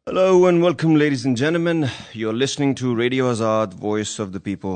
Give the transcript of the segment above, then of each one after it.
Hello and welcome, ladies and gentlemen. You're listening to Radio Azad, Voice of the People.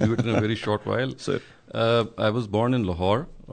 do it in a very short while. Sir. I was born in Lahore,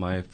my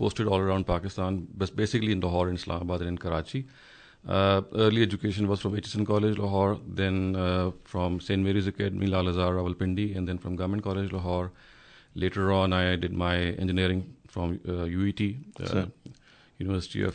posted all around Pakistan, but basically in Lahore, in Islamabad, and in Karachi. Early education was from HSN College, Lahore, then from St. Mary's Academy, Lal Azhar, Rawalpindi, and then from Government College, Lahore. Later on, I did my engineering from UET. University of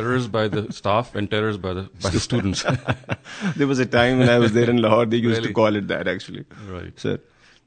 errors by the staff and terrors by the students. There was a time when I was there in Lahore, they used to call it that actually. Right. Sir.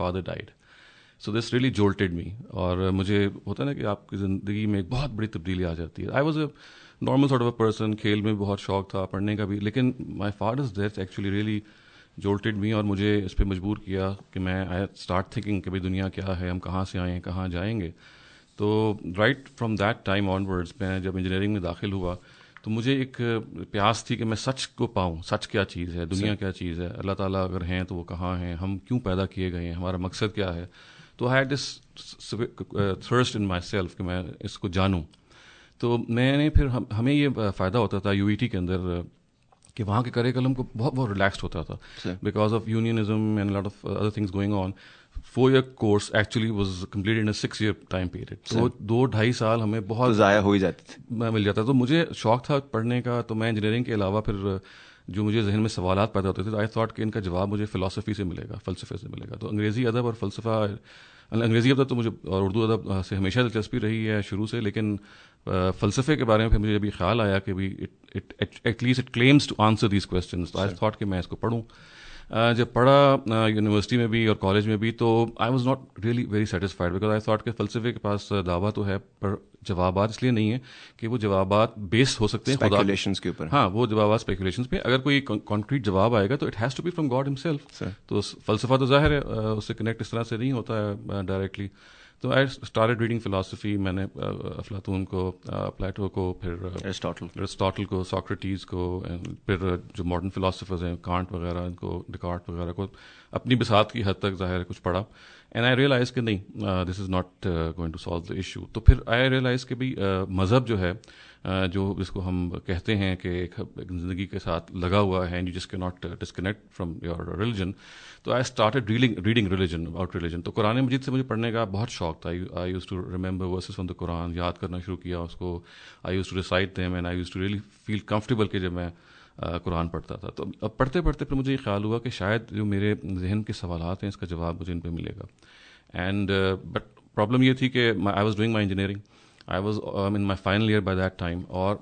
father died. So this really jolted me. اور مجھے ہوتا ہے نا کہ آپ کی زندگی میں ایک بہت بڑی تبدیلی آ جاتی ہے. I was a normal sort of a person, کھیل میں بہت شوق تھا, پڑھنے کا بھی, لیکن my father's death actually really jolted me, اور مجھے اس پہ مجبور کیا کہ میں آئی اسٹارٹ تھنکنگ کہ بھائی دنیا کیا ہے, ہم کہاں سے آئے ہیں, کہاں جائیں گے. تو right from that time on words میں جب انجینئرنگ میں داخل ہوا تو مجھے ایک پیاس تھی کہ میں سچ کو پاؤں, سچ کیا چیز ہے, دنیا کیا چیز ہے, اللہ تعالیٰ اگر ہیں تو وہ کہاں ہیں, ہم کیوں پیدا کیے گئے ہیں, ہمارا مقصد کیا ہے. تو I had this thirst in myself کہ میں اس کو جانوں. تو میں نے پھر ہمیں یہ فائدہ ہوتا تھا یو ای ٹی کے اندر کہ وہاں کے کریکلم کو بہت ریلیکسڈ ہوتا تھا because of unionism and lot of other things going on. 4-year course actually was completed in 6-year time period. تو 2-2.5 سال ہمیں بہت ضائع ہو ہی جاتے تھے, مل جاتا. تو مجھے شوق تھا پڑھنے کا, تو میں انجینئرنگ کے علاوہ پھر جو مجھے ذہن میں سوالات پیدا ہوتے تھے, آئی تھاٹ کہ ان کا جواب مجھے فلاسفی سے ملے گا, فلسفے سے ملے گا. تو انگریزی ادب اور فلسفہ, انگریزی ادب تو مجھے اور اردو ادب سے ہمیشہ دلچسپی رہی ہے شروع سے, لیکن فلسفے کے بارے میں پھر مجھے ابھی خیال آیا کہ at least it claims to answer these questions. تو آئی تھاٹ کہ میں اس کو پڑھوں. جب پڑھا یونیورسٹی میں بھی اور کالج میں بھی, تو I was not really very satisfied because I thought کہ فلسفے کے پاس دعویٰ تو ہے پر جوابات اس لیے نہیں ہے کہ وہ جوابات بیس ہو سکتے ہیں اسپیکولیشنز کے اوپر. ہاں, وہ جوابات اسپیکولیشنز پہ. اگر کوئی کانکریٹ جواب آئے گا تو it has to be from God himself. تو فلسفہ تو ظاہر ہے اس سے کنیکٹ اس طرح سے نہیں ہوتا ہے ڈائریکٹلی. تو آئی اسٹارٹڈ ریڈنگ فلاسفی. میں نے افلاطون کو, پلیٹو کو, پھر ارسطاٹل کو, ساکریٹیز کو, پھر جو ماڈرن فلاسفرز ہیں کانٹ وغیرہ, ان کو, ڈیکارٹ وغیرہ کو اپنی بساط کی حد تک ظاہر ہے کچھ پڑھا. اینڈ آئی ریئلائز کہ نہیں, this is not going to solve the issue. تو پھر آئی ریئلائز کہ بھائی مذہب جو ہے, جو جس کو ہم کہتے ہیں کہ ایک زندگی کے ساتھ لگا ہوا ہے, and you just can not disconnect from your religion. تو I started reading religion about religion. تو قرآن مجید سے مجھے پڑھنے کا بہت شوق تھا. I used to remember verses from the Quran, یاد کرنا شروع کیا اس کو. I used to recite them and I used to really feel comfortable کہ جب میں قرآن پڑھتا تھا. تو اب پڑھتے پڑھتے پھر مجھے یہ خیال ہوا کہ شاید جو میرے ذہن کے سوالات ہیں اس کا جواب مجھے ان پہ ملے گا. اینڈ بٹ پرابلم یہ تھی کہ I was doing my engineering, I was in my final year by that time. اور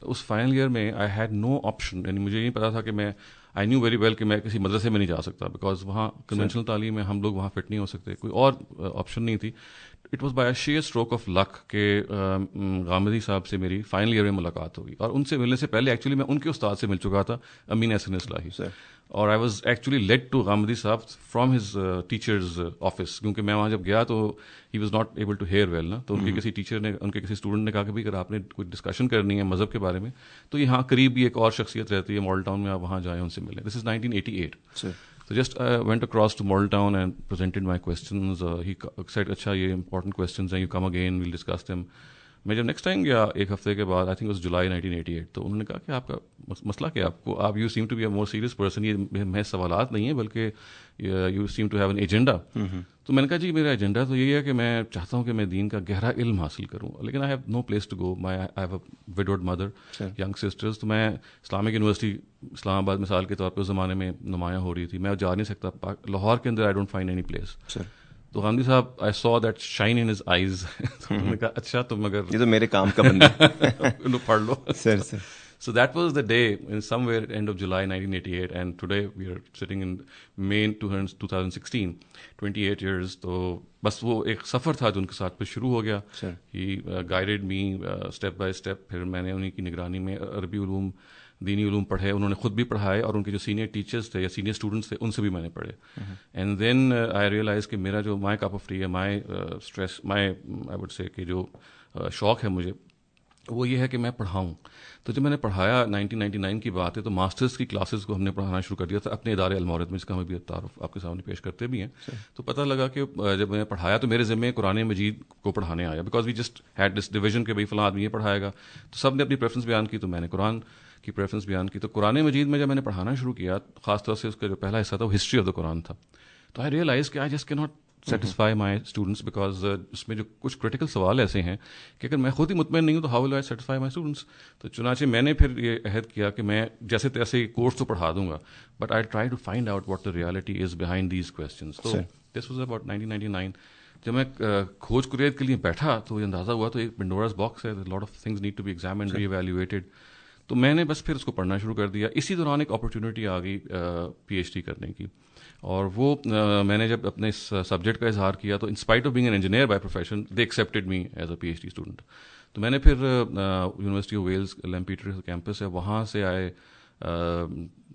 اس فائنل ایئر میں آئی ہیڈ نو آپشن. یعنی مجھے نہیں پتا تھا کہ میں, آئی نیو ویری ویل کہ میں کسی مدرسے میں نہیں جا سکتا بیکاز وہاں کنونشنل تعلیم ہے, ہم لوگ وہاں فٹ نہیں ہو سکتے, کوئی اور آپشن نہیں تھی. It was by a sheer stroke of luck کہ غامدی صاحب سے میری فائنل ایئر میں ملاقات ہوگی. اور ان سے ملنے سے پہلے ایکچولی میں ان کے استاد سے مل چکا تھا, امین احسن اصلاحی. اور I was actually led to Ghamidi صاحب فرام ہز ٹیچرز آفس, کیونکہ میں وہاں جب گیا تو he was not able to hear well نا. تو ان کے کسی ٹیچر نے, ان کے کسی اسٹوڈنٹ نے کہا کہ اگر آپ نے کوئی ڈسکشن کرنی ہے مذہب کے بارے میں تو یہاں قریب بھی ایک اور شخصیت رہتی ہے ماڈل ٹاؤن میں, آپ وہاں جائیں, ان سے ملیں. دس از 1988. So just went across to Model Town and presented my questions. He said, اچھا یہ important questions ہیں, you come again, we'll discuss them. میں جب نیکسٹ ٹائم گیا ایک ہفتے کے بعد, آئی تھنک واز جولائی 1988, تو انہوں نے کہا کہ آپ کا مسئلہ کیا ہے, آپ you seem to be a more serious person. یہ محض سوالات نہیں ہیں بلکہ you seem to have an agenda. تو میں نے کہا جی میرا ایجنڈا تو یہی ہے کہ میں چاہتا ہوں کہ میں دین کا گہرا علم حاصل کروں, لیکن I have no place to go. I have a widowed mother, young sisters. تو میں اسلامک یونیورسٹی اسلام آباد مثال کے طور پہ اس زمانے میں نمایاں ہو رہی تھی, میں جا نہیں سکتا. لاہور کے اندر I don't find any place. تو غامدی صاحب, I saw that shine in his eyes. انہوں نے کہا اچھا تم اگر یہ تو میرے کام کا بندہ پڑھ لو. سر So that was the day, in somewhere end of July 1988, and today we are sitting in May 2016, 28 years. تو بس وہ ایک سفر تھا جو ان کے ساتھ پہ شروع ہو گیا. He guided me step by step. پھر میں نے انہیں کی نگرانی میں عربی علوم, دینی علوم پڑھے, انہوں نے خود بھی پڑھائے, اور ان کے جو سینئر ٹیچرز تھے یا سینئر اسٹوڈنٹس تھے ان سے بھی میں نے پڑھے. اینڈ دین آئی ریئلائز کہ میرا جو مائی کپ آف ٹی ہے, مائی stress, my I would say کہ جو شوق ہے مجھے وہ یہ ہے کہ میں پڑھاؤں. تو جب میں نے پڑھایا 1999 کی بات ہے, تو ماسٹرز کی کلاسز کو ہم نے پڑھانا شروع کر دیا تھا اپنے ادارے المعرض میں, جس کا ہم ابھی تعارف آپ کے سامنے پیش کرتے بھی ہیں. تو پتہ لگا کہ جب میں نے پڑھایا تو میرے ذمہ قرآن مجید کو پڑھانے آیا, because we just had this division کہ بھائی فلاں آدمی یہ پڑھائے گا. تو سب نے اپنی پریفرنس بیان کی, تو میں نے قرآن کی پریفرنس بیان کی. تو قرآن مجید میں جب میں نے پڑھانا شروع کیا, خاص طور سے اس کا جو پہلا حصہ تھا وہ ہسٹری آف دا قرآن تھا. تو آئی ریئلائز کہ I just can not satisfy my students, because اس میں جو کچھ کریٹیکل سوال ایسے ہیں کہ اگر میں خود ہی مطمئن نہیں ہوں تو how will I satisfy my students. تو چنانچہ میں نے پھر یہ عہد کیا کہ میں جیسے تیسے کورس تو پڑھا دوں گا, but I try to find out what the reality is behind these questions. تو دس واز اباؤٹ 1999. جب میں کھوج کریت کے لیے بیٹھا تو یہ اندازہ ہوا تو ایک پنڈوراز باکس ہے, lot of things need to be examined, re evaluated. تو میں نے بس پھر اس کو پڑھنا شروع کر دیا. اسی دوران ایک اپرچونیٹی آ گئی PhD کرنے کی, اور وہ میں نے جب اپنے اس سبجیکٹ کا اظہار کیا تو in spite of being an engineer by profession they accepted me as a PhD student. تو میں نے پھر یونیورسٹی آف ویلز لیمپیٹر کیمپس ہے, وہاں سے آئے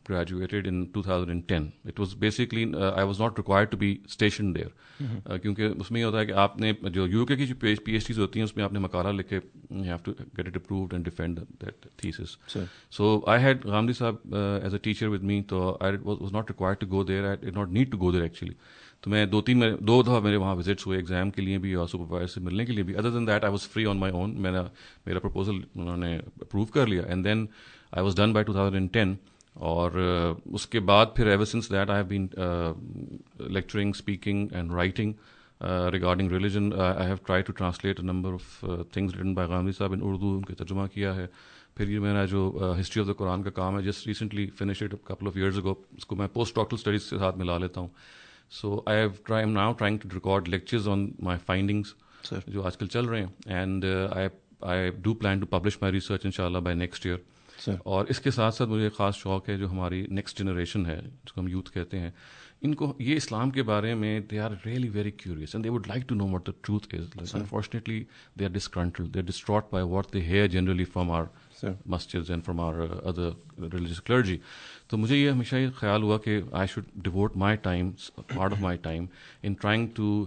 graduated in 2010. It was basically I was not required to be stationed there کیونکہ اس میں یہ ہوتا ہے کہ آپ نے جو UK کی جو PhDs ہوتی ہیں اس میں آپ نے مقالہ لکھ کے you have to get it approved and defend that thesis. So I had Ghamidi صاحب as a teacher with me, so I was not required to go there. I did not need to go there actually. تو میں دو دفعہ میرے وہاں visits ہوئے exam کے لیے بھی اور سپروائزر سے ملنے کے لیے بھی. Other than that I was free on my own. میرا پرپوزل انہوں نے اپروو کر لیا and then I was done by 2010. اور اس کے بعد پھر ever since that I have been lecturing, speaking and writing regarding religion. I have try to translate a number of things written by Ghamidi صاحب ان اردو, ان کے ترجمہ کیا ہے. پھر یہ میرا جو ہسٹری آف دا قرآن کا کام ہے, just recently finish it couple of years ago, اس کو میں پوسٹ ڈاکٹرل اسٹڈیز کے ساتھ ملا لیتا ہوں. So I am now trying to record lectures on my findings جو آج کل چل رہے ہیں, and I do plan to publish my research ان شاء اللہ بائی نیکسٹ ایئر. اور اس کے ساتھ ساتھ مجھے خاص شوق ہے جو ہماری نیکسٹ جنریشن ہے جس کو ہم یوتھ کہتے ہیں, ان کو یہ اسلام کے بارے میں they are really very curious and they would like to know what the truth is. Unfortunately they are disgruntled, they are distraught by what they hear generally from our مسجدز and from our other religious clergy. تو مجھے یہ ہمیشہ یہ خیال ہوا کہ I should devote my time, part of my time in trying to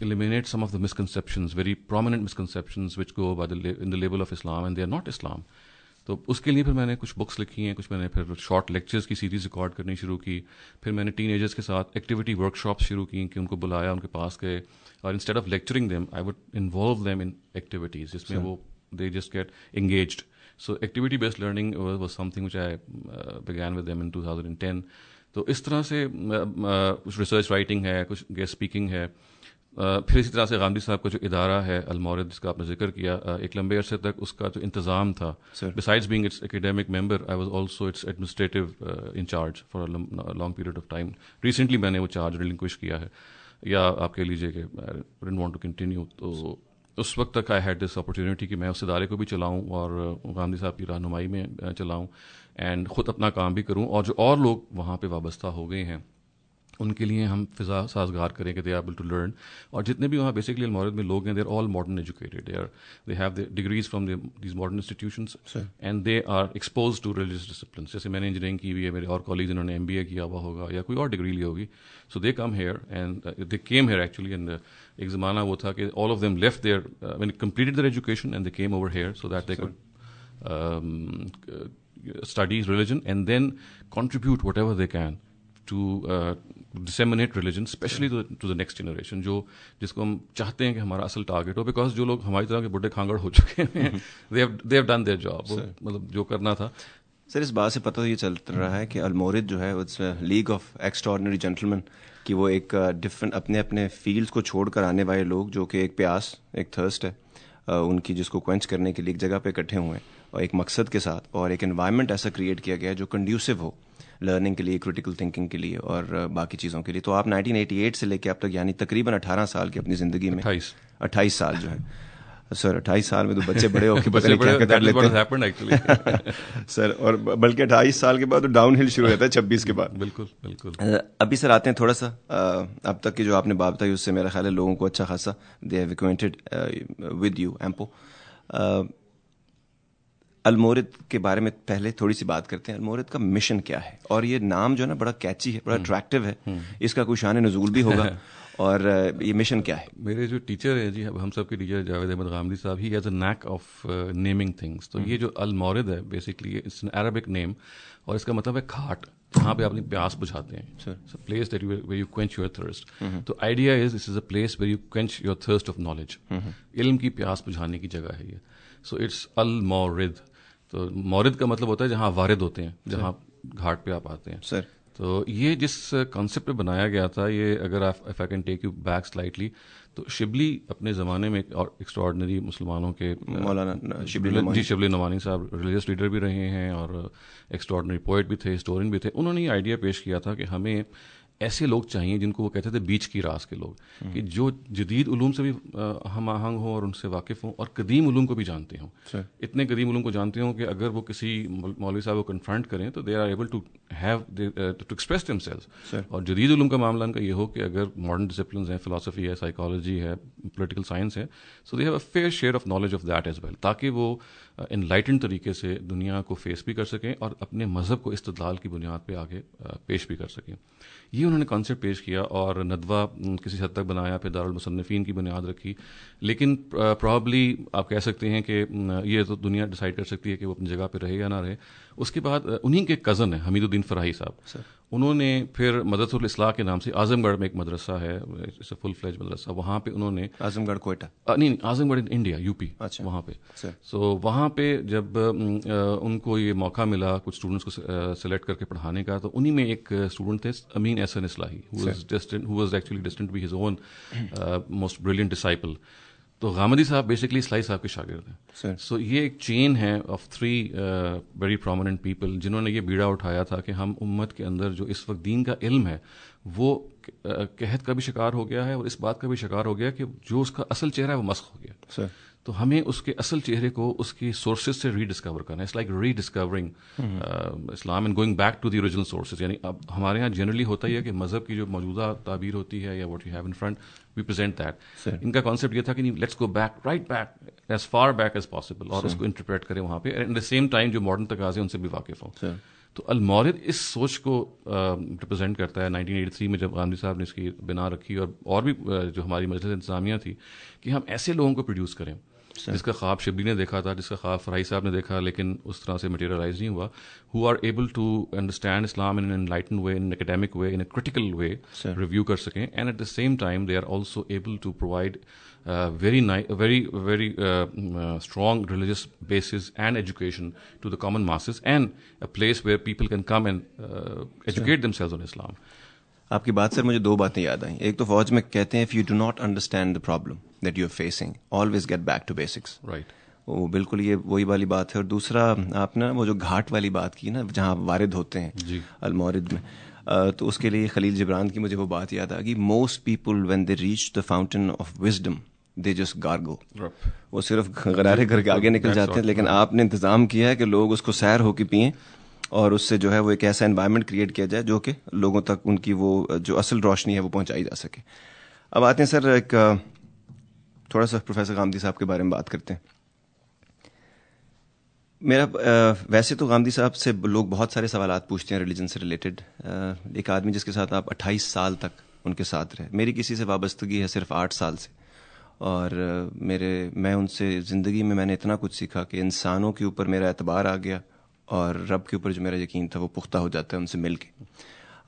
eliminate some of the misconceptions, very prominent misconceptions which go by in the label of Islam and they are not Islam. تو اس کے لیے پھر میں نے کچھ books لکھی ہیں, کچھ میں نے پھر شارٹ لیکچرز کی سیریز ریکارڈ کرنی شروع کی. پھر میں نے ٹین ایجرز کے ساتھ ایکٹیویٹی ورک شاپس شروع کی کہ ان کو بلایا, ان کے پاس گئے, اور instead of lecturing them I would involve them in activities جس میں وہ they just get engaged. So activity based learning was something which I begin with them in 2010. تو اس طرح سے کچھ ریسرچ رائٹنگ ہے, کچھ گیسٹ اسپیکنگ ہے. پھر اسی طرح سے غامدی صاحب کا جو ادارہ ہے المورد جس کا آپ نے ذکر کیا, ایک لمبے عرصے تک اس کا جو انتظام تھا, besides being its academic member I was also its administrative in charge for long period of time. Recently میں نے وہ چارج ریلنکوش کیا ہے, یا آپ کہہ لیجیے کہ I don't want to continue. تو اس وقت تک آئی ہیڈ دس اپرچونیٹی کہ میں اس ادارے کو بھی چلاؤں اور غامدی صاحب کی رہنمائی میں چلاؤں, اینڈ خود اپنا کام بھی کروں, اور جو اور لوگ وہاں پہ وابستہ ہو گئے ہیں ان کے لیے ہم فضا سازگار کریں کہ they are able to learn. اور جتنے بھی وہاں بیسکلی المورد میں لوگ ہیں they are all modern educated, they have the degrees from these modern institutions and they are exposed to religious disciplines. جیسے میں نے انجینئرنگ کی ہوئی ہے, میرے اور کالجز انہوں نے MBA کیا ہوا ہوگا یا کوئی اور ڈگری لی ہوگی. So they come here and they came here actually, and ایک زمانہ وہ تھا کہ all of them left there when completed their education and they came over here so that they could study religion and then contribute whatever they can to disseminate religion, especially to the next generation, جس کو ہم چاہتے ہیں کہ ہمارا اصل target who, because جو لوگ ہماری طرح کے بڈھے کھانگڑ ہو چکے ہیں they have done their job, مطلب جو کرنا تھا. سر اس بات سے پتہ یہ چل رہا ہے کہ المورد جو ہے it's league of extraordinary gentlemen, کہ وہ ایک ڈفرینٹ اپنے فیلڈس کو چھوڑ کر آنے والے لوگ جو کہ ایک پیاس, ایک تھرسٹ ہے ان کی, جس کو کوئنچ کرنے کے لیے ایک جگہ پہ اکٹھے ہوئے ہیں اور ایک مقصد کے ساتھ, اور ایک انوائرمنٹ ایسا کریٹ کیا گیا ہے جو کنڈیوسو ہو لرننگ کے لیے, کریٹیکل تھنکنگ کے لیے اور باقی چیزوں کے لیے. تو آپ 1988 سے لے کے اب تک یعنی تقریباً 18 سال کی اپنی زندگی میں 28 سال جو ہے سر, 28 سال میں تو بچے بڑے ہو کے پتہ نہیں کیا کر لیتے ہیں سر, اور بلکہ 28 سال کے بعد تو ڈاؤن ہل شروع ہوتا ہے 26 کے بعد. بالکل بالکل. ابھی سر آتے ہیں تھوڑا سا اب تک کی جو آپ نے بات بتائی اس سے میرا خیال ہے لوگوں کو اچھا خاصا they have acquainted with you ایمپو. المورد کے بارے میں پہلے تھوڑی سی بات کرتے ہیں. المورد کا مشن کیا ہے, اور یہ نام جو ہے نا بڑا کیچی ہے, بڑا اٹریکٹیو ہے, اس کا کوئی شان نزول بھی ہوگا, اور یہ مشن کیا ہے؟ میرے جو ٹیچر ہیں جی, ہم سب کے ٹیچر جاوید احمد غامدی صاحب, he has a knack of naming things. تو یہ جو المورد ہے basically it's an Arabic name, اور اس کا مطلب ہے کھاٹ, جہاں پہ اپنی پیاس بجھاتے ہیں, place that where you quench your thirst. تو idea is this is a place where you quench your thirst of knowledge, علم کی پیاس بجھانے کی جگہ ہے یہ. So it's Al-Mawrid. تو مورد کا مطلب ہوتا ہے جہاں وارد ہوتے ہیں, جہاں گھاٹ پہ آپ آتے ہیں سر. تو یہ جس کانسیپٹ پہ بنایا گیا تھا, یہ اگر if I can take you back slightly, تو شبلی اپنے زمانے میں اور ایکسٹراڈنری مسلمانوں کے مولانا شبلی نعمانی صاحب ریلیجیس لیڈر بھی رہے ہیں اور ایکسٹراڈنری پوئٹ بھی تھے, ہسٹورین بھی تھے. انہوں نے یہ آئیڈیا پیش کیا تھا کہ ہمیں ایسے لوگ چاہیے جن کو وہ کہتے تھے بیچ کی راس کے لوگ, کہ جو جدید علوم سے بھی ہم آہنگ ہوں اور ان سے واقف ہوں, اور قدیم علوم کو بھی جانتے ہوں. اتنے قدیم علوم کو جانتے ہوں کہ اگر وہ کسی مولوی صاحب کو کنفرنٹ کریں تو they are able to have to express themselves. اور جدید علوم کا معاملہ ان کا یہ ہو کہ اگر ماڈرن ڈسپلنز ہیں, فلاسفی ہے, سائیکالوجی ہے, پولیٹیکل سائنس ہے, so they have a fair share of knowledge of that as well, تاکہ وہ انلائٹنڈ طریقے سے دنیا کو فیس بھی کر سکیں اور اپنے مذہب کو استدلال کی بنیاد پہ آگے پیش بھی کر سکیں. یہ انہوں نے کانسیپٹ پیش کیا اور ندوہ کسی حد تک بنایا, پھر دارالمصنفین کی بنیاد رکھی. لیکن پرابلی آپ کہہ سکتے ہیں کہ یہ تو دنیا ڈیسائیڈ کر سکتی ہے کہ وہ اپنی جگہ پہ رہے یا نہ رہے. اس کے بعد انہیں کے کزن ہیں حمید الدین فراہی صاحب, انہوں نے پھر مدرسۃ الاصلاح کے نام سے اعظم گڑھ میں ایک مدرسہ ہے, فل فلیج مدرسہ, وہاں پہ انہوں نے اعظم گڑھ کوئٹہ نہیں اعظم گڑھ انڈیا یو پی, وہاں پہ. سو وہاں پہ جب ان کو یہ موقع ملا کچھ اسٹوڈنٹس کو سلیکٹ کر کے پڑھانے کا, تو انہیں میں ایک اسٹوڈنٹ تھے امین احسن اصلاحی, who was actually destined to be his own most brilliant disciple. تو غامدی صاحب بیسکلی اصلاحی صاحب کے شاگرد ہیں. سو یہ ایک چین ہے آف 3 ویری پرومیننٹ پیپل جنہوں نے یہ بیڑا اٹھایا تھا کہ ہم امت کے اندر جو اس وقت دین کا علم ہے وہ قحط کا بھی شکار ہو گیا ہے, اور اس بات کا بھی شکار ہو گیا کہ جو اس کا اصل چہرہ ہے وہ مسخ ہو گیا. تو ہمیں اس کے اصل چہرے کو اس کی سورسز سے ری ڈسکور کرنا ہے. It's like rediscovering Islam and going back to the original sources. یعنی اب ہمارے یہاں جنرلی ہوتا ہی ہے کہ مذہب کی جو موجودہ تعبیر ہوتی ہے یا what you have in front we present that. ان کا کانسیپٹ یہ تھا کہ let's go back, right back, as far back as possible, اور اس کو انٹرپریٹ کریں وہاں پہ, ایٹ دا سیم ٹائم جو ماڈرن تقاضے ان سے بھی واقف ہوں. تو المورد اس سوچ کو ریپرزینٹ کرتا ہے. 1983 میں جب غامدی صاحب نے اس کی بنا رکھی, اور بھی جو ہماری مجلس انتظامیہ تھی, کہ ہم ایسے لوگوں کو پروڈیوس کریں جس کا خواب شبلی نے دیکھا تھا, جس کا خواب فرائی صاحب نے دیکھا, لیکن اس طرح سے مٹیریلائز نہیں ہوا, who are able to understand Islam in an enlightened way, in an academic way, in a critical way, review کر سکیں, and at the same time they are also able to provide very strong religious basis and education to the common masses, and a place where people can come and educate themselves on Islam. آپ کی بات سر مجھے 2 باتیں یاد آئیں. ایک تو فوج میں کہتے ہیں if you do not understand the problem that you are facing, always get back to basics. Right. وہ بالکل یہ وہی والی بات ہے. اور دوسرا آپ نے وہ جو گھاٹ والی بات کی نا, جہاں وارد ہوتے ہیں جی المورد میں, تو اس کے لیے خلیل جبران کی مجھے وہ بات یاد آ گئی. Most people when they reach the fountain of wisdom they just gargle. وہ صرف غرارے کر کے آگے نکل جاتے ہیں, لیکن آپ نے انتظام کیا ہے کہ لوگ اس کو سیر ہو کے پئیں, اور اس سے جو ہے وہ ایک ایسا انوائرمنٹ کریٹ کیا جائے جو کہ لوگوں تک ان کی وہ جو اصل روشنی ہے وہ پہنچائی جا سکے. اب آتے ہیں سر ایک تھوڑا سا پروفیسر غامدی صاحب کے بارے میں بات کرتے ہیں. میرا ویسے تو غامدی صاحب سے لوگ بہت سارے سوالات پوچھتے ہیں ریلیجن سے ریلیٹڈ. ایک آدمی جس کے ساتھ آپ 28 سال تک ان کے ساتھ رہے, میری کسی سے وابستگی ہے صرف 8 سال سے, اور میں ان سے زندگی میں نے اتنا کچھ سیکھا کہ انسانوں کے اوپر میرا اعتبار آ گیا, اور رب کے اوپر جو میرا یقین تھا وہ پختہ ہو جاتا ہے ان سے مل کے.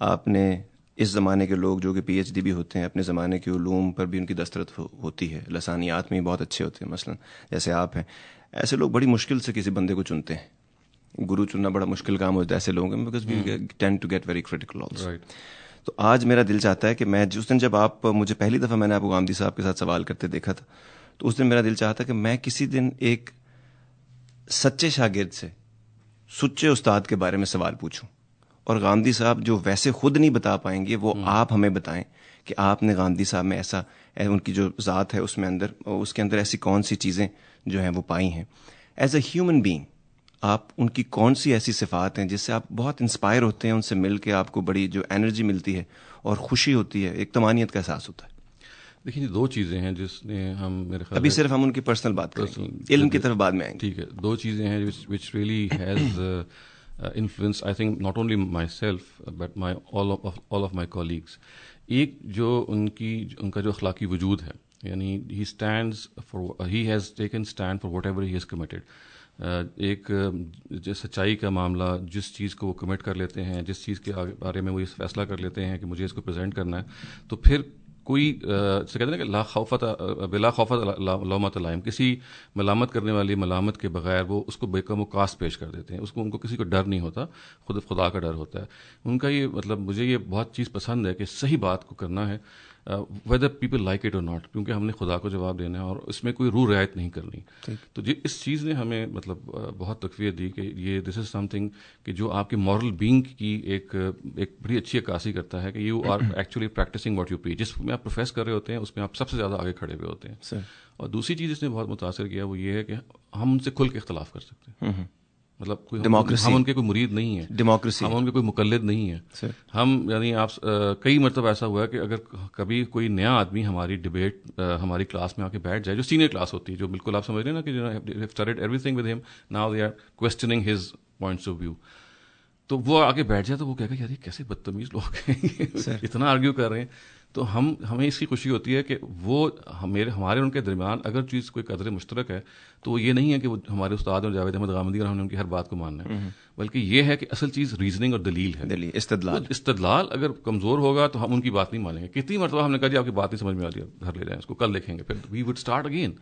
آپ نے اس زمانے کے لوگ جو کہ پی ایچ ڈی بھی ہوتے ہیں, اپنے زمانے کے علوم پر بھی ان کی دسترت ہوتی ہے, لسانیات میں بہت اچھے ہوتے ہیں, مثلا جیسے آپ ہیں. ایسے لوگ بڑی مشکل سے کسی بندے کو چنتے ہیں. گرو چننا بڑا مشکل کام ہوتا ہے ایسے لوگوں میں, because we tend to get very critical also. تو آج میرا دل چاہتا ہے کہ میں جس دن جب آپ مجھے پہلی دفعہ میں نے آپ کو غامدی صاحب کے ساتھ سوال کرتے دیکھا تھا, تو اس دن میرا دل چاہتا کہ میں کسی دن ایک سچے شاگرد سے سچے استاد کے بارے میں سوال پوچھوں, اور غامدی صاحب جو ویسے خود نہیں بتا پائیں گے وہ آپ ہمیں بتائیں کہ آپ نے غامدی صاحب میں ایسا, ان کی جو ذات ہے اس کے اندر ایسی کون سی چیزیں جو ہیں وہ پائی ہیں. ایز اے ہیومن بینگ آپ ان کی کون سی ایسی صفات ہیں جس سے آپ بہت انسپائر ہوتے ہیں, ان سے مل کے آپ کو بڑی جو انرجی ملتی ہے اور خوشی ہوتی ہے, ایک طمانینت کا احساس ہوتا ہے. دیکھیے 2 چیزیں ہیں جس نے ہم میرے خیال ابھی صرف ہم ان کی پرسنل بات کریں گے, علم کی طرف بعد میں آئیں گے. ٹھیک ہے, 2 چیزیں ہیں which really has influenced I think not only myself but all of my colleagues. ایک جو ان کا جو اخلاقی وجود ہے, یعنی he has taken stand for whatever he has committed. ایک سچائی کا معاملہ, جس چیز کو وہ کمٹ کر لیتے ہیں, جس چیز کے بارے میں وہ یہ فیصلہ کر لیتے ہیں کہ مجھے اس کو پریزنٹ کرنا ہے, تو پھر کوئی کہتے ہیں کہ بلا خوف لومۃ لائم, کسی ملامت کرنے والی ملامت کے بغیر وہ اس کو بیکم و کاس پیش کر دیتے ہیں. ان کو کسی کو ڈر نہیں ہوتا, خدا کا ڈر ہوتا ہے. ان کا یہ مطلب مجھے یہ بہت چیز پسند ہے کہ صحیح بات کو کرنا ہے, whether people like it or not, کیونکہ ہم نے خدا کو جواب دینا ہے اور اس میں کوئی روح رعایت نہیں کرنی. تو اس چیز نے ہمیں مطلب بہت تقویت دی کہ یہ دس از سم تھنگ کہ جو آپ کے مورل بینگ کی ایک بڑی اچھی عکاسی کرتا ہے کہ you are actually practising what you preach. جس میں آپ پروفیس کر رہے ہوتے ہیں اس میں آپ سب سے زیادہ آگے کھڑے ہوئے ہوتے ہیں. اور دوسری چیز اس نے بہت متاثر کیا وہ یہ ہے کہ ہم ان سے کھل کے اختلاف کر سکتے ہیں. مطلب کوئی ہم ان کے کوئی مرید نہیں ہیں, ڈیموکریسی, ہم ان کے کوئی مقلد نہیں ہیں. ہم یعنی آپ کئی مرتبہ ایسا ہوا ہے کہ اگر کبھی کوئی نیا آدمی ہماری ڈبیٹ ہماری کلاس میں آ کے بیٹھ جائے, جو سینئر کلاس ہوتی ہے, جو بالکل آپ سمجھ رہے ہیں نا کہ started everything with him, now they are questioning his points of view, تو وہ آگے بیٹھ جائے تو وہ کہے گا یار یہ کیسے بدتمیز لوگ ہیں, اتنا آرگیو کر رہے ہیں. تو ہمیں اس کی خوشی ہوتی ہے کہ وہ ہمارے ان کے درمیان اگر چیز کوئی قدر مشترک ہے تو وہ یہ نہیں ہے کہ وہ ہمارے استاد اور جاوید احمد غامدی اور ہم نے ان کی ہر بات کو ماننا ہے, بلکہ یہ ہے کہ اصل چیز ریزننگ اور دلیل ہے, استدلال. اگر کمزور ہوگا تو ہم ان کی بات نہیں مانیں گے. کتنی مرتبہ ہم نے کہا جی آپ کی بات نہیں سمجھ میں آتی ہے, گھر لے جائیں اس کو, کل دیکھیں گے, پھر وی وڈ اسٹارٹ اگین.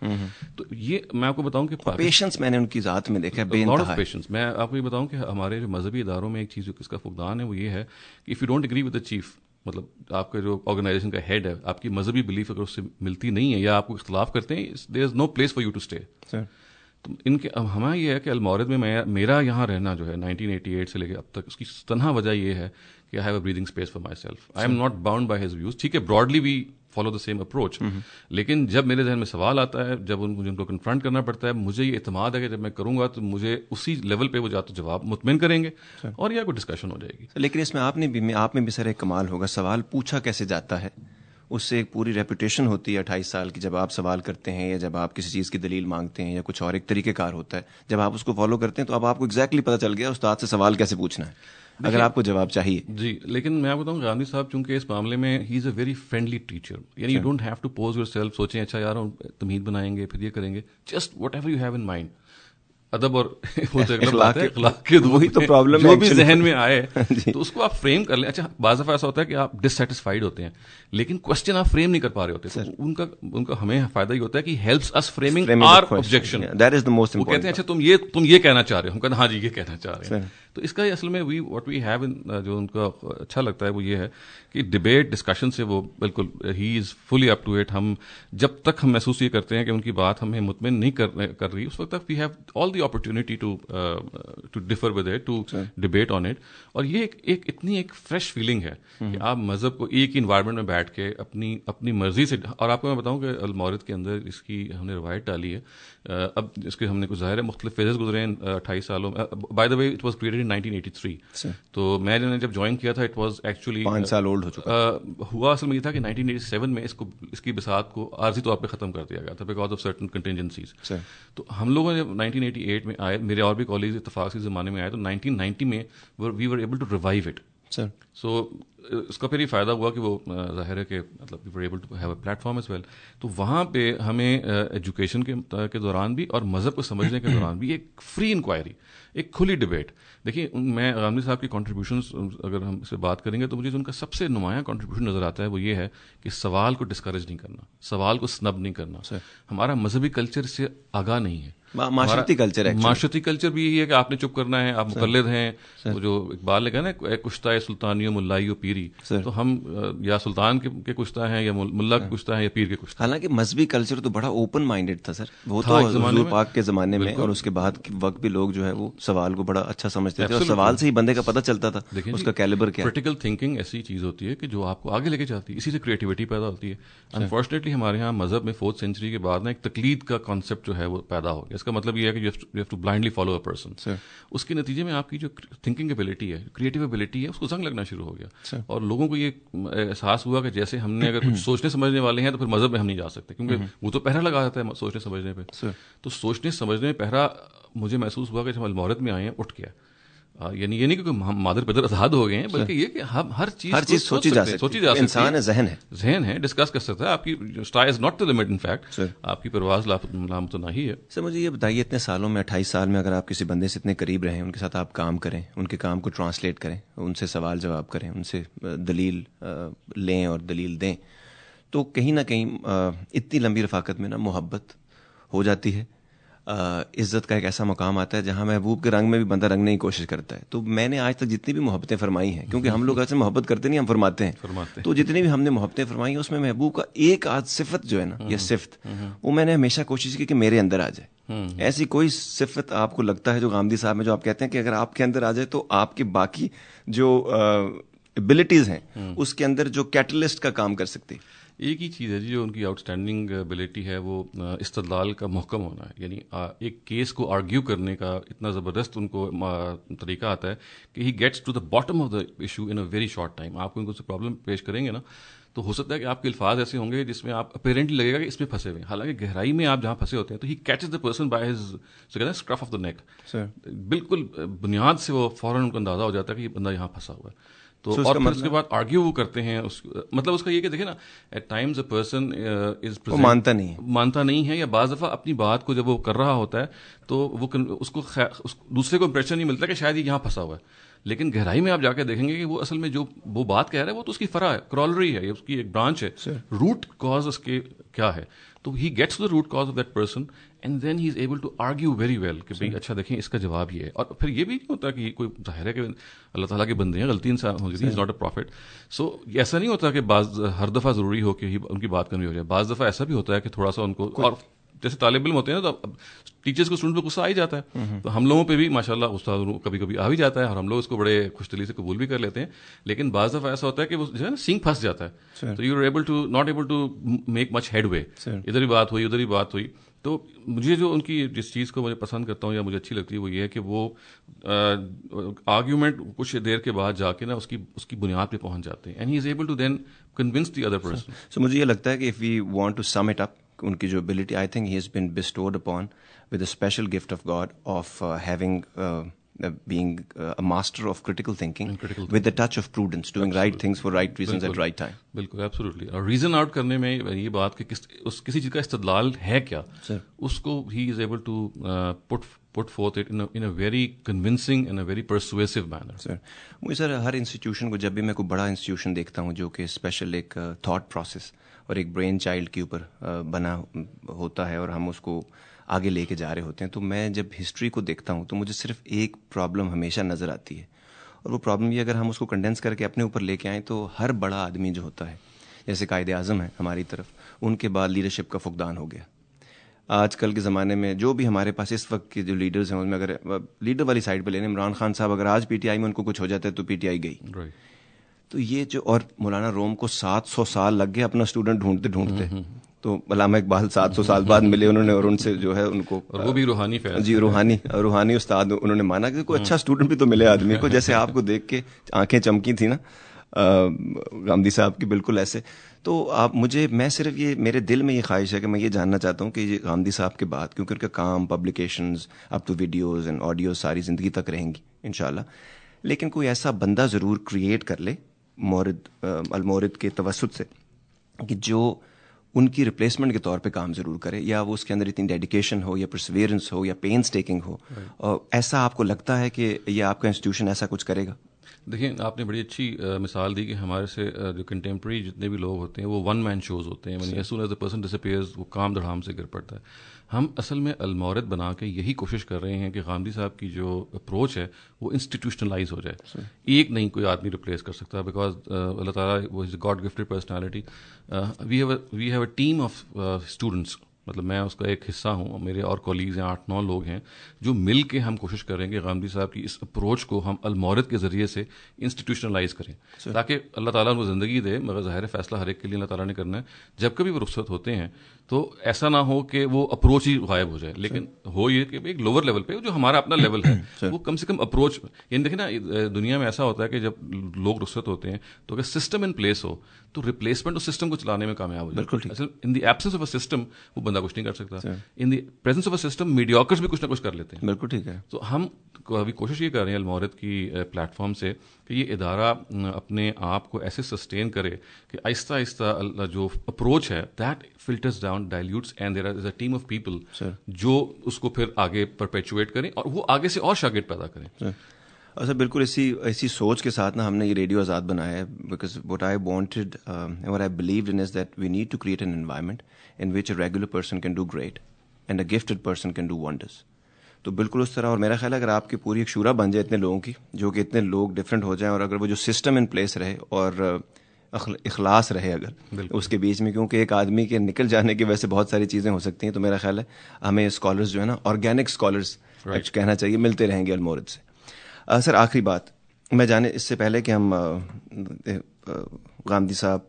تو یہ میں آپ کو بتاؤں کہ پیشنس میں نے ان کی ذات میں دیکھا, لاٹ آف پیشنس. میں آپ کو یہ بتاؤں کہ ہمارے جو مذہبی اداروں میں ایک چیز اس کا فقدان ہے وہ یہ ہے کہ if you don't agree with the chief, مطلب آپ کا جو آرگنائزیشن کا ہیڈ ہے, آپ کی مذہبی بلیف اگر اس سے ملتی نہیں ہے یا آپ کو اختلاف کرتے ہیں, there is no place for you to stay. تو ان کے ہمارا یہ ہے کہ المورد میں میرا یہاں رہنا جو ہے 1988 سے لے کے اب تک, اس کی تنہا وجہ یہ ہے کہ I have a breathing space for myself. I am not bound by his views. ٹھیک ہے, broadly we follow the same approach, لیکن جب میرے ذہن میں سوال آتا ہے, جب مجھے ان کو کنفرنٹ کرنا پڑتا ہے, مجھے یہ اعتماد ہے کہ جب میں کروں گا تو مجھے اسی لیول پہ وہ جا تو جواب مطمئن کریں گے اور یا کوئی ڈسکشن ہو جائے گی. لیکن اس میں آپ میں بھی سر ایک کمال ہوگا, سوال پوچھا کیسے جاتا ہے اس سے ایک پوری ریپوٹیشن ہوتی ہے 28 سال کی. جب آپ سوال کرتے ہیں یا جب آپ کسی چیز کی دلیل مانگتے ہیں یا کچھ اور ایک طریقہ کار ہوتا ہے, جب آپ اس کو فالو کرتے ہیں تو اب آپ کو ایگزیکٹلی پتہ چل گیا استاد سے سوال کیسے پوچھنا ہے اگر آپ کو جواب چاہیے. جی, لیکن میں آپ بتاؤں غامدی صاحب چونکہ اس معاملے میں he is a very friendly teacher, یعنی you don't have to pose yourself, سوچیں اچھا یار تمہید بنائیں گے پھر یہ کریں گے, just what ever you have in mind. ادب اور اخلاق کے وہی تو پرابلم جو بھی ذہن میں آئے تو اس کو آپ فریم کر لیں. اچھا بعض دفعہ ایسا ہوتا ہے کہ آپ ڈسسیٹسفائڈ ہوتے ہیں لیکن کوشچن آپ فریم نہیں کر پا رہے ہوتے, تو ان کا ہمیں فائدہ یہ ہوتا ہے کہ helps us framing our objection. That is the most important. وہ کہتے ہیں اچھا تم یہ کہنا چاہ رہے ہو, ہم کہتے ہیں ہاں جی یہ کہنا چاہ رہے ہیں. تو اس کا اصل میں واٹ وی ہیو جو ان کا اچھا لگتا ہے وہ یہ ہے کہ ڈبیٹ ڈسکشن سے وہ بالکل ہی از فلی اپ ٹو اٹ. ہم جب تک ہم محسوس یہ کرتے ہیں کہ ان کی بات ہمیں مطمئن نہیں کر رہی, اس وقت تک we have all the opportunity to differ with it, to debate on it. اور یہ اتنی ایک فریش فیلنگ ہے کہ آپ مذہب کو ایک ہی انوائرمنٹ میں بیٹھ کے اپنی مرضی سے, اور آپ کو میں بتاؤں کہ المورد کے اندر اس کی ہم نے روایت ڈالی ہے. اب اس کے ہم نے کچھ ظاہر ہے مختلف فیزز گزرے ہیں 28 سالوں میں. By the way it was created in 1983, تو میں نے جب جوائن کیا تھا اٹ واز ایکچولی 5 سال اولڈ ہو چکا. ہوا اصل میں یہ تھا کہ 1987 میں اس کی بساط کو عارضی طور پہ ختم کر دیا گیا تھا بیکاز آف سرٹن کنٹینجنسیز. تو ہم لوگوں نے 1988 میں آئے, میرے اور بھی کالج اتفاق سے زمانے میں آئے, تو 1990 میں we were able to revive it. So اس کا پھر یہ فائدہ ہوا کہ وہ ظاہر ہے کہ مطلب we were able to have a platform as well. تو وہاں پہ ہمیں ایجوکیشن کے دوران بھی اور مذہب کو سمجھنے کے دوران بھی ایک فری انکوائری, ایک کھلی ڈبیٹ. دیکھیے میں غامدی صاحب کی کنٹریبیوشنز اگر ہم اس سے بات کریں گے تو مجھے ان کا سب سے نمایاں کنٹریبیوشن نظر آتا ہے وہ یہ ہے کہ سوال کو ڈسکریج نہیں کرنا, سوال کو سنب نہیں کرنا. ہمارا مذہبی کلچر سے آگاہ نہیں ہے, معاشرتی کلچر ہے. معاشرتی کلچر بھی یہی ہے کہ آپ نے چپ کرنا ہے, آپ مقلد ہیں. وہ جو اقبال نے کہا نا کشتہ سلطانی و ملائی و پیری, تو ہم یا سلطان کے کشتہ ہیں یا ملا کے کشتہ ہیں یا پیر کے کشتہ. حالانکہ مذہبی کلچر تو بڑا اوپن مائنڈیڈ تھا سر, وہ تو حضور پاک کے زمانے میں اور اس کے بعد وقت بھی لوگ جو ہے وہ سوال کو بڑا اچھا سمجھتے تھے, اور سوال سے ہی بندے کا پتہ چلتا تھا اس کا کیلیبر کیا. کریٹیکل تھنکنگ ایسی چیز ہوتی ہے کہ جو آپ کو آگے لے کے جاتی ہے, اسی سے کریٹیوٹی پیدا ہوتی ہے. انفارچونیٹلی ہمارے یہاں مذہب میں 4th سینچری کے بعد نا ایک تقلید کا کانسیپٹ جو ہے وہ پیدا ہو گیا. اس کا مطلب یہ ہے کہ you have to blindly follow a person. اس کے نتیجے میں آپ کی جو تھنکنگ ایبلٹی ہے, کریٹیو ایبلٹی ہے, اس کو زنگ لگنا شروع ہو گیا. اور لوگوں کو یہ احساس ہوا کہ جیسے ہم نے اگر کچھ سوچنے سمجھنے والے ہیں تو پھر مذہب میں ہم نہیں جا سکتے, کیونکہ وہ تو پہرا لگا جاتا ہے سوچنے سمجھنے پہ. تو سوچنے سمجھنے میں پہرا مجھے محسوس ہوا کہ جب المورد میں آئے ہیں اٹھ گیا. یعنی یہ نہیں کہ ہم مادر پدر آزاد ہو گئے ہیں, بلکہ یہ کہ ہم ہر چیز سوچی جا سکتی ہے. انسان ہے, ذہن ہے, ڈسکس کر سکتا ہے. آپ کی sky is not the limit, in fact آپ کی پرواز لامتناہی ہے. سر مجھے یہ بتائیے, اتنے سالوں میں 28 سال میں اگر آپ کسی بندے سے اتنے قریب رہیں, ان کے ساتھ آپ کام کریں, ان کے کام کو ٹرانسلیٹ کریں, ان سے سوال جواب کریں, ان سے دلیل لیں اور دلیل دیں, تو کہیں نہ کہیں اتنی لمبی رفاقت میں نا محبت ہو جاتی ہے. عزت کا ایک ایسا مقام آتا ہے جہاں محبوب کے رنگ میں بھی بندہ رنگنے کی کوشش کرتا ہے. تو میں نے آج تک جتنی بھی محبتیں فرمائی ہیں, کیونکہ ہم لوگ ایسے محبت کرتے نہیں, ہم فرماتے ہیں, تو جتنی بھی ہم نے محبتیں فرمائی ہیں اس میں محبوب کا ایک آدھ صفت جو ہے نا, یہ صفت, وہ میں نے ہمیشہ کوشش کی کہ میرے اندر آ جائے. ایسی کوئی صفت آپ کو لگتا ہے جو غامدی صاحب میں جو آپ کہتے ہیں کہ اگر آپ کے اندر آ جائے تو آپ کے باقی جو ایبلٹیز ہیں اس کے اندر جو کیٹلسٹ کا کام کر سکتی؟ ایک ہی چیز ہے جی جو ان کی آؤٹ اسٹینڈنگ ایبلٹی ہے, وہ استدلال کا محکم ہونا ہے. یعنی ایک کیس کو آرگیو کرنے کا اتنا زبردست ان کو طریقہ آتا ہے کہ he gets to the bottom of the issue in a very short time. آپ کو ان کو سے پرابلم پیش کریں گے نا تو ہو سکتا ہے کہ آپ کے الفاظ ایسے ہوں گے جس میں آپ اپیرنٹلی لگے گا کہ اس میں پھنسے ہوئے ہیں, حالانکہ گہرائی میں آپ جہاں پھنسے ہوتے ہیں تو he catches the person by his scarf of the neck. بالکل بنیاد سے وہ فوراً ان کو اندازہ ہو جاتا ہے کہ یہ بندہ یہاں پھنسا ہوا ہے. تو اور پھر اس کے بعد آرگیو وہ کرتے ہیں. مطلب اس کا یہ کہ دیکھیں نا, at times a person is مانتا نہیں ہے, یا بعض دفعہ اپنی بات کو جب وہ کر رہا ہوتا ہے تو وہ اس کو دوسرے کو امپریشن نہیں ملتا کہ شاید یہ یہاں پھنسا ہوا ہے, لیکن گہرائی میں آپ جا کے دیکھیں گے کہ وہ اصل میں جو وہ بات کہہ رہا ہے وہ تو اس کی فرع ہے, کرالری ہے, اس کی ایک برانچ ہے. روٹ کاز اس کے کیا ہے, تو he gets to the root cause of that person and then he is able to argue very well کہ بھائی اچھا دیکھیں اس کا جواب یہ ہے. اور پھر یہ بھی نہیں ہوتا کہ کوئی ظاہر ہے کہ اللہ تعالیٰ کے بندے ہیں, غلطی انسان ہوگی, از ناٹ اے پروفٹ. سو ایسا نہیں ہوتا کہ بعض ہر دفعہ ضروری ہو کہ ان کی بات کرنی ہو جائے. بعض دفعہ ایسا بھی ہوتا ہے کہ تھوڑا سا ان کو, اور جیسے طالب علم ہوتے ہیں نا تو ٹیچرس کو اسٹوڈنٹ پہ غصہ آ ہی جاتا ہے, تو ہم لوگوں پہ بھی ماشاء اللہ غصہ کبھی کبھی آ بھی جاتا ہے اور ہم لوگ اس کو بڑے خوش دلی سے قبول بھی کر لیتے ہیں. لیکن بعض دفعہ ایسا ہوتا ہے کہ وہ جو ہے نا سینک پھنس جاتا ہے, تو you are not able to make much headway. ادھر ہی بات ہوئی ادھر ہی بات ہوئی. تو مجھے جو ان کی جس چیز کو مجھے پسند کرتا ہوں یا مجھے اچھی لگتی ہے وہ یہ ہے کہ وہ آرگیومنٹ کچھ دیر کے بعد جا کے نا اس کی بنیاد پہ پہنچ جاتے ہیں, and he is able to then convince the other person. So مجھے یہ لگتا ہے کہ if we want to sum it up, ان کی جو ability, I think he has been bestowed upon with a special gift of God of having being a master of critical thinking with a touch of prudence, doing right things for right reasons at right time. بالکل absolutely. اور reason out کرنے میں یہ بات کہ کسی چیز کا استدلال ہے کیا, اس کو he is able to put forth it in a very convincing and a very persuasive manner. سر مجھے سر ہر انسٹیٹیوشن کو, جب بھی میں کوئی بڑا انسٹیٹیوشن دیکھتا ہوں جو کہ اسپیشل ایک تھاٹ پروسیس اور ایک برین چائلڈ کے اوپر بنا ہوتا ہے اور ہم اس کو آگے لے کے جا رہے ہوتے ہیں, تو میں جب ہسٹری کو دیکھتا ہوں تو مجھے صرف ایک پرابلم ہمیشہ نظر آتی ہے, اور وہ پرابلم یہ اگر ہم اس کو کنڈینس کر کے اپنے اوپر لے کے آئیں تو ہر بڑا آدمی جو ہوتا ہے, جیسے قائد اعظم ہے ہماری طرف, ان کے بعد لیڈرشپ کا فقدان ہو گیا. آج کل کے زمانے میں جو بھی ہمارے پاس اس وقت کے جو لیڈرز ہیں, ان میں اگر لیڈر والی سائڈ پہ لینے, عمران خان صاحب اگر آج پی ٹی آئی میں ان کو کچھ ہو جاتا ہے تو پی ٹی آئی گئی. تو یہ جو, اور مولانا روم کو 700 سال لگ گئے اپنا اسٹوڈنٹ ڈھونڈتے, تو علامہ اقبال 700 سال بعد ملے انہوں نے, اور ان سے جو ہے ان کو, اور وہ بھی روحانی فیض, جی روحانی استاد انہوں نے مانا کہ کوئی اچھا اسٹوڈنٹ بھی تو ملے آدمی کو, جیسے آپ کو دیکھ کے آنکھیں چمکی تھی نا غامدی صاحب کی, بالکل ایسے. تو میں صرف یہ, میرے دل میں یہ خواہش ہے کہ میں یہ جاننا چاہتا ہوں کہ یہ غامدی صاحب کے بعد, کیونکہ ان کا کام publications up to videos and audios ساری زندگی تک رہیں گی انشاءاللہ, لیکن کوئی ایسا بندہ ضرور کریٹ کر لے المورد کے توسط سے کہ جو ان کی ریپلیسمنٹ کے طور پہ کام ضرور کرے, یا وہ اس کے اندر اتنی ڈیڈیکیشن ہو یا پرسویئرنس ہو یا پینس ٹیکنگ ہو. اور ایسا آپ کو لگتا ہے کہ یہ آپ کا انسٹیٹیوشن ایسا کچھ کرے گا؟ دیکھیں آپ نے بڑی اچھی مثال دی کہ ہمارے سے جو کنٹمپری جتنے بھی لوگ ہوتے ہیں وہ ون مین شوز ہوتے ہیں, as soon as the person disappears وہ کام دھڑام سے گر پڑتا ہے. ہم اصل میں المورد بنا کے یہی کوشش کر رہے ہیں کہ غامدی صاحب کی جو اپروچ ہے وہ انسٹیٹیوشنلائز ہو جائے. ایک نہیں کوئی آدمی ریپلیس کر سکتا, بیکاز اللہ تعالیٰ وہ is God gifted personality. We have a team of students, مطلب میں اس کا ایک حصہ ہوں, میرے اور کولیگز ہیں 8-9 لوگ ہیں جو مل کے ہم کوشش کریں گے غامدی صاحب کی اس اپروچ کو ہم المورد کے ذریعے سے انسٹیٹیوشنلائز کریں, تاکہ اللہ تعالیٰ ان کو زندگی دے. مگر ظاہر فیصلہ ہر ایک کے لیے اللہ تعالیٰ نے کرنا ہے. جب کبھی وہ رخصت ہوتے ہیں تو ایسا نہ ہو کہ وہ اپروچ ہی غائب ہو جائے, لیکن ہو یہ کہ ایک لوور لیول پہ جو ہمارا اپنا لیول ہے وہ کم سے کم اپروچ, یعنی دیکھیں نا دنیا میں ایسا ہوتا ہے کہ جب لوگ رخصت ہوتے ہیں تو اگر سسٹم ان پلیس ہو تو ریپلیسمنٹ اس سسٹم کو چلانے میں کامیاب ہو جائے. اصل in the absence of a system وہ بندہ کچھ نہیں کر سکتا, in the presence of a system mediocres بھی کچھ نہ کچھ کر لیتے ہیں. بالکل ٹھیک ہے. تو ہم ابھی کوشش یہ کر رہے ہیں المورد کی پلیٹ فارم سے کہ یہ ادارہ اپنے آپ کو ایسے سسٹین کرے کہ آہستہ آہستہ جو اپروچ ہے that filters down, dilutes, and there is a team of people جو اس کو پھر آگے پرپیچویٹ کریں اور وہ آگے سے اور شاگرد پیدا کریں. سر بالکل ایسی سوچ کے ساتھ نا ہم نے یہ ریڈیو آزاد بنایا ہے, because what I wanted what I believed in is that we need to create an environment in which a regular person can do great. And a gifted person can do wonders. تو بالکل اس طرح. اور میرا خیال ہے اگر آپ کی پوری ایک شورا بن جائے اتنے لوگوں کی, جو کہ اتنے لوگ ڈفرینٹ ہو جائیں, اور اگر وہ جو سسٹم ان پلیس رہے اور اخلاص رہے اگر اس کے بیچ میں, کیونکہ ایک آدمی کے نکل جانے کی وجہ سے بہت ساری چیزیں ہو سکتی ہیں. تو میرا خیال ہے ہمیں اسکالرز جو ہے نا, آرگینک اسکالرز کہنا چاہیے, ملتے رہیں گے المورد سے. سر آخری بات میں جانے اس سے پہلے کہ ہم غامدی صاحب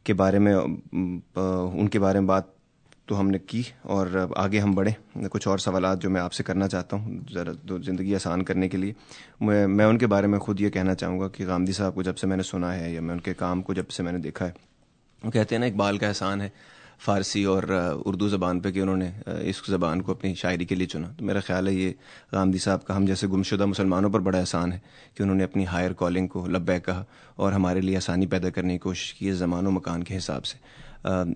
کے بارے میں ان کے بارے میں بات تو ہم نے کی, اور آگے ہم بڑھیں, کچھ اور سوالات جو میں آپ سے کرنا چاہتا ہوں ذرا زندگی آسان کرنے کے لیے. میں ان کے بارے میں خود یہ کہنا چاہوں گا کہ غامدی صاحب کو جب سے میں نے سنا ہے, یا میں ان کے کام کو جب سے میں نے دیکھا ہے, وہ کہتے ہیں نا اقبال کا احسان ہے فارسی اور اردو زبان پہ کہ انہوں نے اس زبان کو اپنی شاعری کے لیے چنا. تو میرا خیال ہے یہ غامدی صاحب کا ہم جیسے گمشدہ مسلمانوں پر بڑا احسان ہے کہ انہوں نے اپنی ہائر کالنگ کو لبیک کہا اور ہمارے لیے آسانی پیدا کرنے کی کوشش کی, زمان و مکان کے حساب سے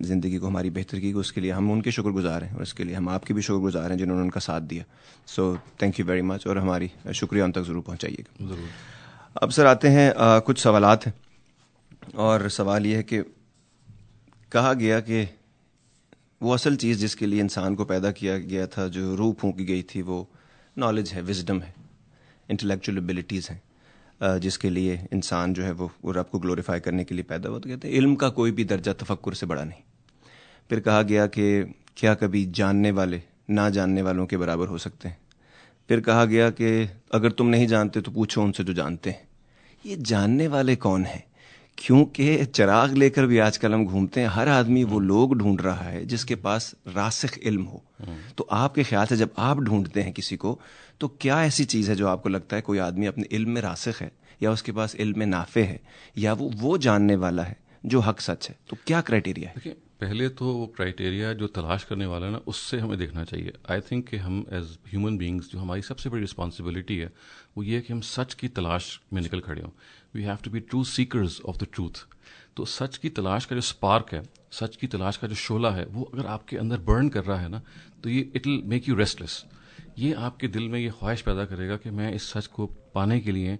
زندگی کو ہماری بہتر کی. اس کے لیے ہم ان کے شکر گزار ہیں, اور اس کے لیے ہم آپ کے بھی شکر گزار ہیں جنہوں نے ان کا ساتھ دیا. So thank you very much, اور ہماری شکریہ ان تک ضرور پہنچائیے گا. ضرور. اب سر آتے ہیں کچھ سوالات ہیں, اور سوال یہ ہے کہ کہا گیا کہ وہ اصل چیز جس کے لیے انسان کو پیدا کیا گیا تھا, جو روح پھونکی گئی تھی, وہ نالج ہے, وزڈم ہے, انٹلیکچوئل ایبلٹیز ہیں, جس کے لیے انسان جو ہے وہ رب کو گلوریفائی کرنے کے لیے پیدا ہوا. تو کہتے ہیں علم کا کوئی بھی درجہ تفکر سے بڑا نہیں. پھر کہا گیا کہ کیا کبھی جاننے والے نہ جاننے والوں کے برابر ہو سکتے ہیں. پھر کہا گیا کہ اگر تم نہیں جانتے تو پوچھو ان سے جو جانتے ہیں. یہ جاننے والے کون ہیں؟ کیونکہ چراغ لے کر بھی آج کل ہم گھومتے ہیں, ہر آدمی وہ لوگ ڈھونڈ رہا ہے جس کے پاس راسخ علم ہو. تو آپ کے خیال سے جب آپ ڈھونڈتے ہیں کسی کو, تو کیا ایسی چیز ہے جو آپ کو لگتا ہے کوئی آدمی اپنے علم میں راسخ ہے, یا اس کے پاس علم میں نافع ہے, یا وہ جاننے والا ہے جو حق سچ ہے؟ تو کیا کرائٹیریا ہے؟ دیکھیں, پہلے تو وہ کرائٹیریا جو تلاش کرنے والا ہے نا, اس سے ہمیں دیکھنا چاہیے. آئی تھنک کہ ہم ایز ہیومن بینگس, جو ہماری سب سے بڑی رسپانسبلٹی ہے وہ یہ ہے کہ ہم سچ کی تلاش میں نکل کھڑے ہوں. We have to be true seekers of the truth. تو سچ کی تلاش کا جو اسپارک ہے, سچ کی تلاش کا جو شعلہ ہے, وہ اگر آپ کے اندر برن کر رہا ہے نا, تو یہ it will make you restless. یہ آپ کے دل میں یہ خواہش پیدا کرے گا کہ میں اس سچ کو پانے کے لیے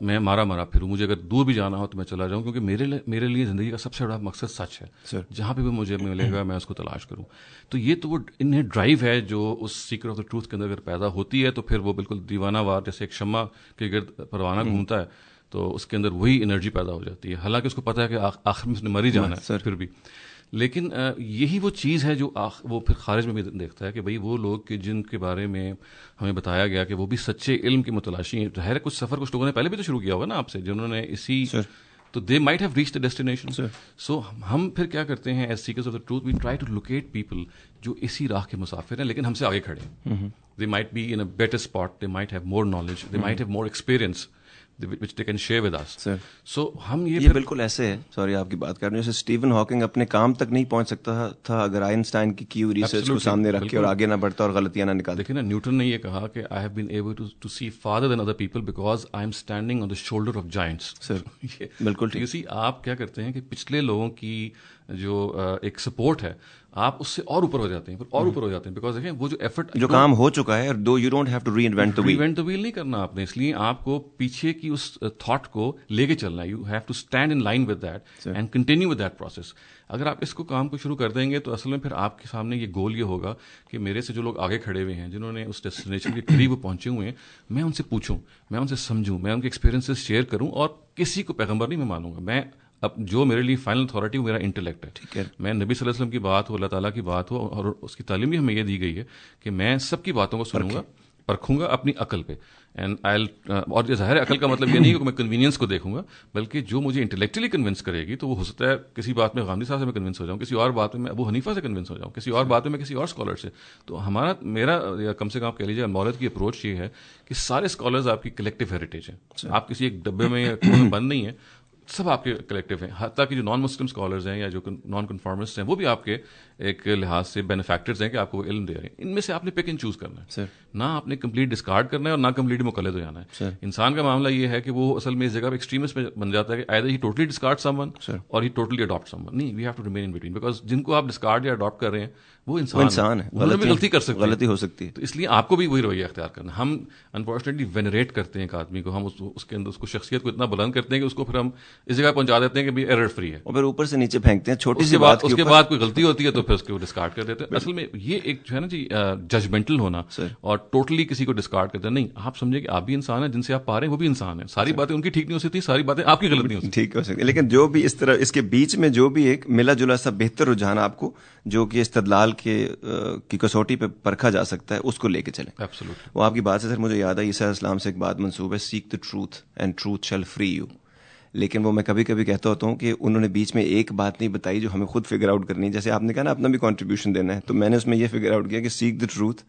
میں مارا پھروں, مجھے اگر دور بھی جانا ہو تو میں چلا جاؤں, کیونکہ میرے لیے زندگی کا سب سے بڑا مقصد سچ ہے. جہاں پہ بھی مجھے ملے گا میں اس کو تلاش کروں. تو یہ تو وہ انہیں ڈرائیو ہے جو اس سیکرٹ آف دا ٹروتھ کے اندر اگر پیدا ہوتی ہے, تو پھر وہ بالکل دیوانہ وار جیسے ایک شمع کے گرد پروانہ گھومتا ہے, تو اس کے اندر وہی انرجی پیدا ہو جاتی ہے. حالانکہ اس کو پتا ہے کہ آخر میں اس نے مر ہی جانا ہے پھر بھی. لیکن یہی وہ چیز ہے جو وہ پھر خارج میں بھی دیکھتا ہے کہ بھئی وہ لوگ کہ جن کے بارے میں ہمیں بتایا گیا کہ وہ بھی سچے علم کے متلاشی ہیں. ظاہر ہے کچھ سفر کچھ لوگوں نے پہلے بھی تو شروع کیا ہوگا نا آپ سے, جنہوں نے اسی تو they might have reach the destination. So ہم پھر کیا کرتے ہیں as seekers of the truth, we try to locate people جو اسی راہ کے مسافر ہیں لیکن ہم سے آگے کھڑے ہیں. They might be in a better spot, they might have more knowledge, they might have more experience which they can share with us. So ہم یہ بالکل ایسے ہے, سوری آپ کی بات کر رہے ہیں, جیسے اسٹیون ہاکنگ اپنے کام تک نہیں پہنچ سکتا تھا اگر آئنسٹائن کی کیو ریسرچ کو سامنے رکھ کے اور آگے نہ بڑھتا اور غلطیاں نہ نکالتا. دیکھیں نا, نیوٹن نے یہ کہا کہ I have been able to see farther than other people because I am standing on the shoulder of giants. بالکل ٹھیک. آپ کیا کرتے ہیں کہ پچھلے لوگوں کی جو ایک سپورٹ ہے, آپ اس سے اور اوپر ہو جاتے ہیں, پھر اور اوپر ہو جاتے ہیں, بیکاز دیکھیں وہ جو ایفرٹ جو کام ہو چکا ہے, do you don't have to reinvent the wheel نہیں کرنا آپ نے, اس لیے آپ کو پیچھے کی اس تھاٹ کو لے کے چلنا ہے. You have to stand in line with that and continue with that process. اگر آپ اس کو کام کو شروع کر دیں گے تو اصل میں پھر آپ کے سامنے یہ گول یہ ہوگا کہ میرے سے جو لوگ آگے کھڑے ہوئے ہیں, جنہوں نے اس ڈیسٹینیشن کے قریب پہنچے ہوئے ہیں, میں ان سے پوچھوں, میں ان سے سمجھوں, میں ان کے ایکسپیرینسز شیئر کروں, اور کسی کو پیغمبر نہیں میں مانوں گا. میں اب جو میرے لیے فائنل اتھارٹی وہ میرا انٹلیکٹ ہے. ٹھیک ہے, میں نبی صلی اللہ علیہ وسلم کی بات ہو, اللہ تعالیٰ کی بات ہو, اور اس کی تعلیم بھی ہمیں یہ دی گئی ہے کہ میں سب کی باتوں کو سنوں گا, پرکھوں گا اپنی عقل پہ. اور ظاہر عقل کا مطلب یہ نہیں کہ میں کنوینئنس کو دیکھوں گا, بلکہ جو مجھے انٹلیکچولی کنونس کرے گی, تو وہ ہو سکتا ہے کسی بات میں غامدی صاحب سے میں کنونس ہو جاؤں, کسی اور بات میں ابو حنیفہ سے کنونس ہو جاؤں, کسی اور بات میں کسی اور اسکالر سے. تو میرا کم سے کم آپ کہہ لیجیے مولد کی اپروچ یہ ہے کہ سارے اسکالرز آپ کی کلیکٹیو ہیریٹیج ہیں. آپ کسی ایک ڈبے میں بند نہیں ہیں, سب آپ کے کلیکٹیو ہیں. حتیٰ کہ جو نان مسلم اسکالرز ہیں یا جو نان کنفارمسٹ ہیں, وہ بھی آپ کے ایک لحاظ سے بینیفیکٹرز ہیں کہ آپ کو علم دے رہے ہیں. ان میں سے آپ نے پک اینڈ چوز کرنا ہے, نہ آپ نے کمپلیٹ ڈسکارڈ کرنا ہے اور نہ کمپلیٹ مقلد ہو جانا ہے. انسان کا معاملہ یہ ہے کہ وہ اصل میں اس جگہ پہ ایکسٹریمسٹ میں بن جاتا ہے کہ either he totally discards someone or he totally adopts someone. نہیں, we have to remain in between, because جن کو آپ ڈسکارڈ یا اڈاپٹ کر رہے ہیں وہ انسان ہے, انہوں نے بھی غلطی کر سکتے ہیں, غلطی ہو سکتی ہے. تو اس لیے آپ کو بھی وہی رویہ اختیار کرنا. ہم انفارچونیٹلی وینریٹ کرتے ہیں ایک آدمی کو, ہم اس کے اندر اس کو شخصیت کو اتنا بلند کرتے ہیں کہ اس کو پھر ہم اس جگہ پہنچا دیتے ہیں کہ بھی ایرر فری ہے, اور پھر اوپر سے نیچے پھینکتے ہیں چھوٹی سی بات. اس کے بعد کوئی غلطی ہوتی ہے تو پھر اس کو ڈسکارڈ کر دیتے ہیں. اصل میں یہ ایک جو ہے نا جی ججمنٹل ہونا اور ٹوٹلی کسی کو ڈسکارڈ کرتے ہیں. نہیں, آپ سمجھے کہ آپ بھی انسان ہیں, جن سے آپ پا رہے ہیں وہ بھی انسان ہیں. ساری باتیں ان کی ٹھیک نہیں ہو سکتی, ساری باتیں آپ کی غلط نہیں ہو سکتی, ٹھیک ہو سکتی, لیکن جو بھی اس طرح اس کے بیچ میں جو بھی ایک ملا جلا سا بہتر رجحان آپ کو جو کہ استدلال کی کسوٹی پہ پرکھا جا سکتا ہے اس کو لے کے چلیں. وہ آپ کی بات سے سر مجھے یاد ہے, عیسیٰ علیہ السلام سے ایک بات منسوب ہے, seek the truth and truth shall free you. لیکن وہ میں کبھی کبھی کہتا ہوتا ہوں کہ انہوں نے بیچ میں ایک بات نہیں بتائی جو ہمیں خود فگر آؤٹ کرنی ہے. جیسے آپ نے کہا نا اپنا بھی کنٹریبیوشن دینا ہے, تو میں نے اس میں یہ فگر آؤٹ کیا کہ seek the truth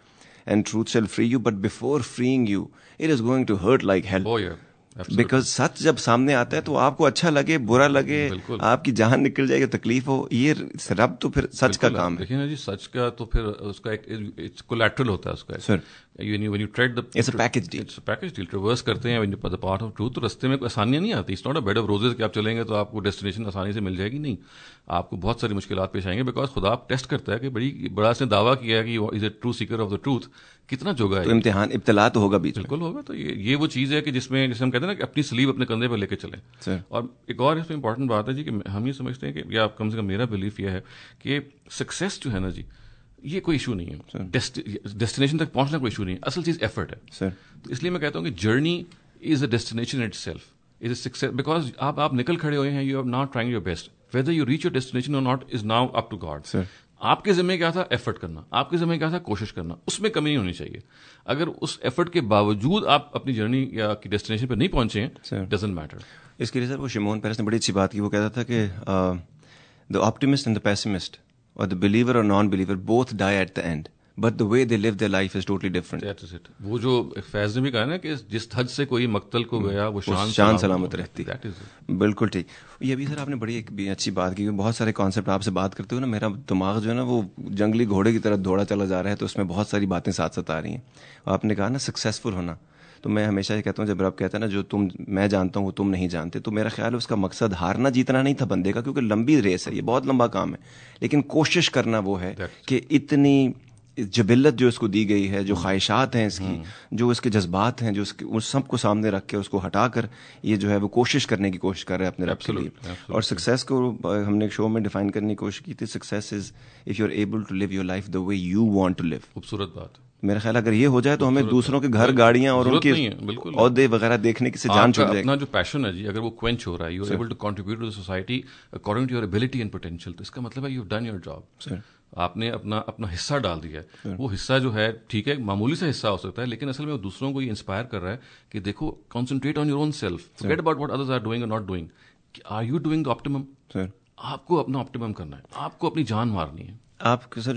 and truth shall free you, but before freeing you it is going to hurt like hell. Because سچ جب سامنے آتا ہے تو آپ کو اچھا لگے برا لگے, آپ کی جان نکل جائے یا تکلیف ہو, یہ رب تو پھر سچ کا کام ہے. دیکھیں نا جی, سچ کا تو پھر اس کا ایک کولیٹرل ہوتا ہے اس کا. سر when you tread the it's a package deal. It's a package deal. Reverse کرتے ہیں when you the path of truth, تو رستے میں کوئی آسانیاں نہیں آتی. It's not a bed of roses کہ آپ چلیں گے تو آپ کو ڈیسٹینیشن آسانی سے مل جائے گی. نہیں, آپ کو بہت ساری مشکلات پیش آئیں گے, بیکاز خدا ٹیسٹ کرتا ہے کہ بڑا اس نے دعویٰ کیا ہے کہ is a true seeker of the truth, کتنا جوگا ہے. تو امتحان ابتلا تو ہوگا بیچ میں, بالکل ہوگا. تو یہ وہ چیز ہے کہ جسے ہم کہتے ہیں نا کہ اپنی سلیب اپنے کندھے پر لے کے چلیں. اور ایک اور اس میں امپورٹنٹ بات ہے جی کہ ہم یہ سمجھتے ہیں کہ, یا کم سے کم میرا بلیف یہ ہے کہ سکسیس جو ہے نا جی, یہ کوئی ایشو نہیں ہے. ڈیسٹینیشن تک پہنچنا کوئی ایشو نہیں ہے, اصل چیز ایفرٹ ہے. تو اس لیے میں کہتا ہوں کہ journey is a destination itself, is a success, because آپ نکل کھڑے ہوئے ہیں, you are not trying your best, whether you reach your destination or not is now up to God. آپ کے ذمہ کیا تھا, ایفرٹ کرنا. آپ کے ذمہ کیا تھا, کوشش کرنا. اس میں کمی نہیں ہونی چاہیے. اگر اس ایفرٹ کے باوجود آپ اپنی جرنی یا کی ڈیسٹینیشن پہ نہیں پہنچے ہیں, ڈزنٹ میٹر. اس کے لیے سر وہ شمون پیرس نے بڑی اچھی بات کی. وہ کہتا تھا کہ the optimist and the pessimist اور دا بلیور اور non believer both die at the end, but the way they live their life is totally different. وہ جو فیض نے بھی کہا نا کہ جس حد سے کوئی مقتل کو گیا وہ شان سلامت رہتی. بالکل ٹھیک. یہ بھی سر آپ نے بڑی ایک بھی اچھی بات کی. بہت سارے کانسیپٹ آپ سے بات کرتے ہوئے نا میرا دماغ جو ہے نا وہ جنگلی گھوڑے کی طرح دوڑا چلا جا رہا ہے, تو اس میں بہت ساری باتیں ساتھ ساتھ آ رہی ہیں. آپ نے کہا نا سکسیزفل ہونا, تو میں ہمیشہ یہ کہتا ہوں جب رب کہتا ہے نا جو میں جانتا ہوں وہ تم نہیں جانتے, تو میرا خیال ہے اس کا مقصد ہارنا جیتنا نہیں تھا بندے کا, کیونکہ لمبی ریس ہے, یہ بہت لمبا کام ہے, لیکن کوشش کرنا وہ ہے کہ اتنی جبلت جو اس کو دی گئی ہے, جو خواہشات ہیں اس کی, جو اس کے جذبات ہیں, جو اس سب کو سامنے رکھ کے اس کو ہٹا کر یہ جو ہے وہ کوشش کرنے کی کوشش کر رہے ہیں اپنے رب کے لیے. اور سکسیس کو ہم نے ایک شو میں ڈیفائن کرنے کی کوشش کی تھی, success is if you are able to live your life the way you want to live. خوبصورت بات. میرا خیال اگر یہ ہو جائے تو ہمیں دوسروں کے گھر گاڑیاں اور ان کے عہدے وغیرہ دیکھنے کی سے جان چھوٹ جائے گی. اپنا جو پیشن ہے جی, اگر وہ کوئنچ ہو رہا ہے, you are able to contribute to the society according to your ability and potential, تو اس کا مطلب ہے you have done your job. آپ نے اپنا حصہ ڈال دیا ہے. وہ حصہ جو ہے ٹھیک ہے معمولی سا حصہ ہو سکتا ہے, لیکن اصل میں وہ دوسروں کو یہ انسپائر کر رہا ہے کہ دیکھو, concentrate on your own self, forget about what others are doing or not doing. Are you doing the optimum? آپ کو اپنا آپٹیمم کرنا ہے, آپ کو اپنی جان مارنی ہے. آپ کے سر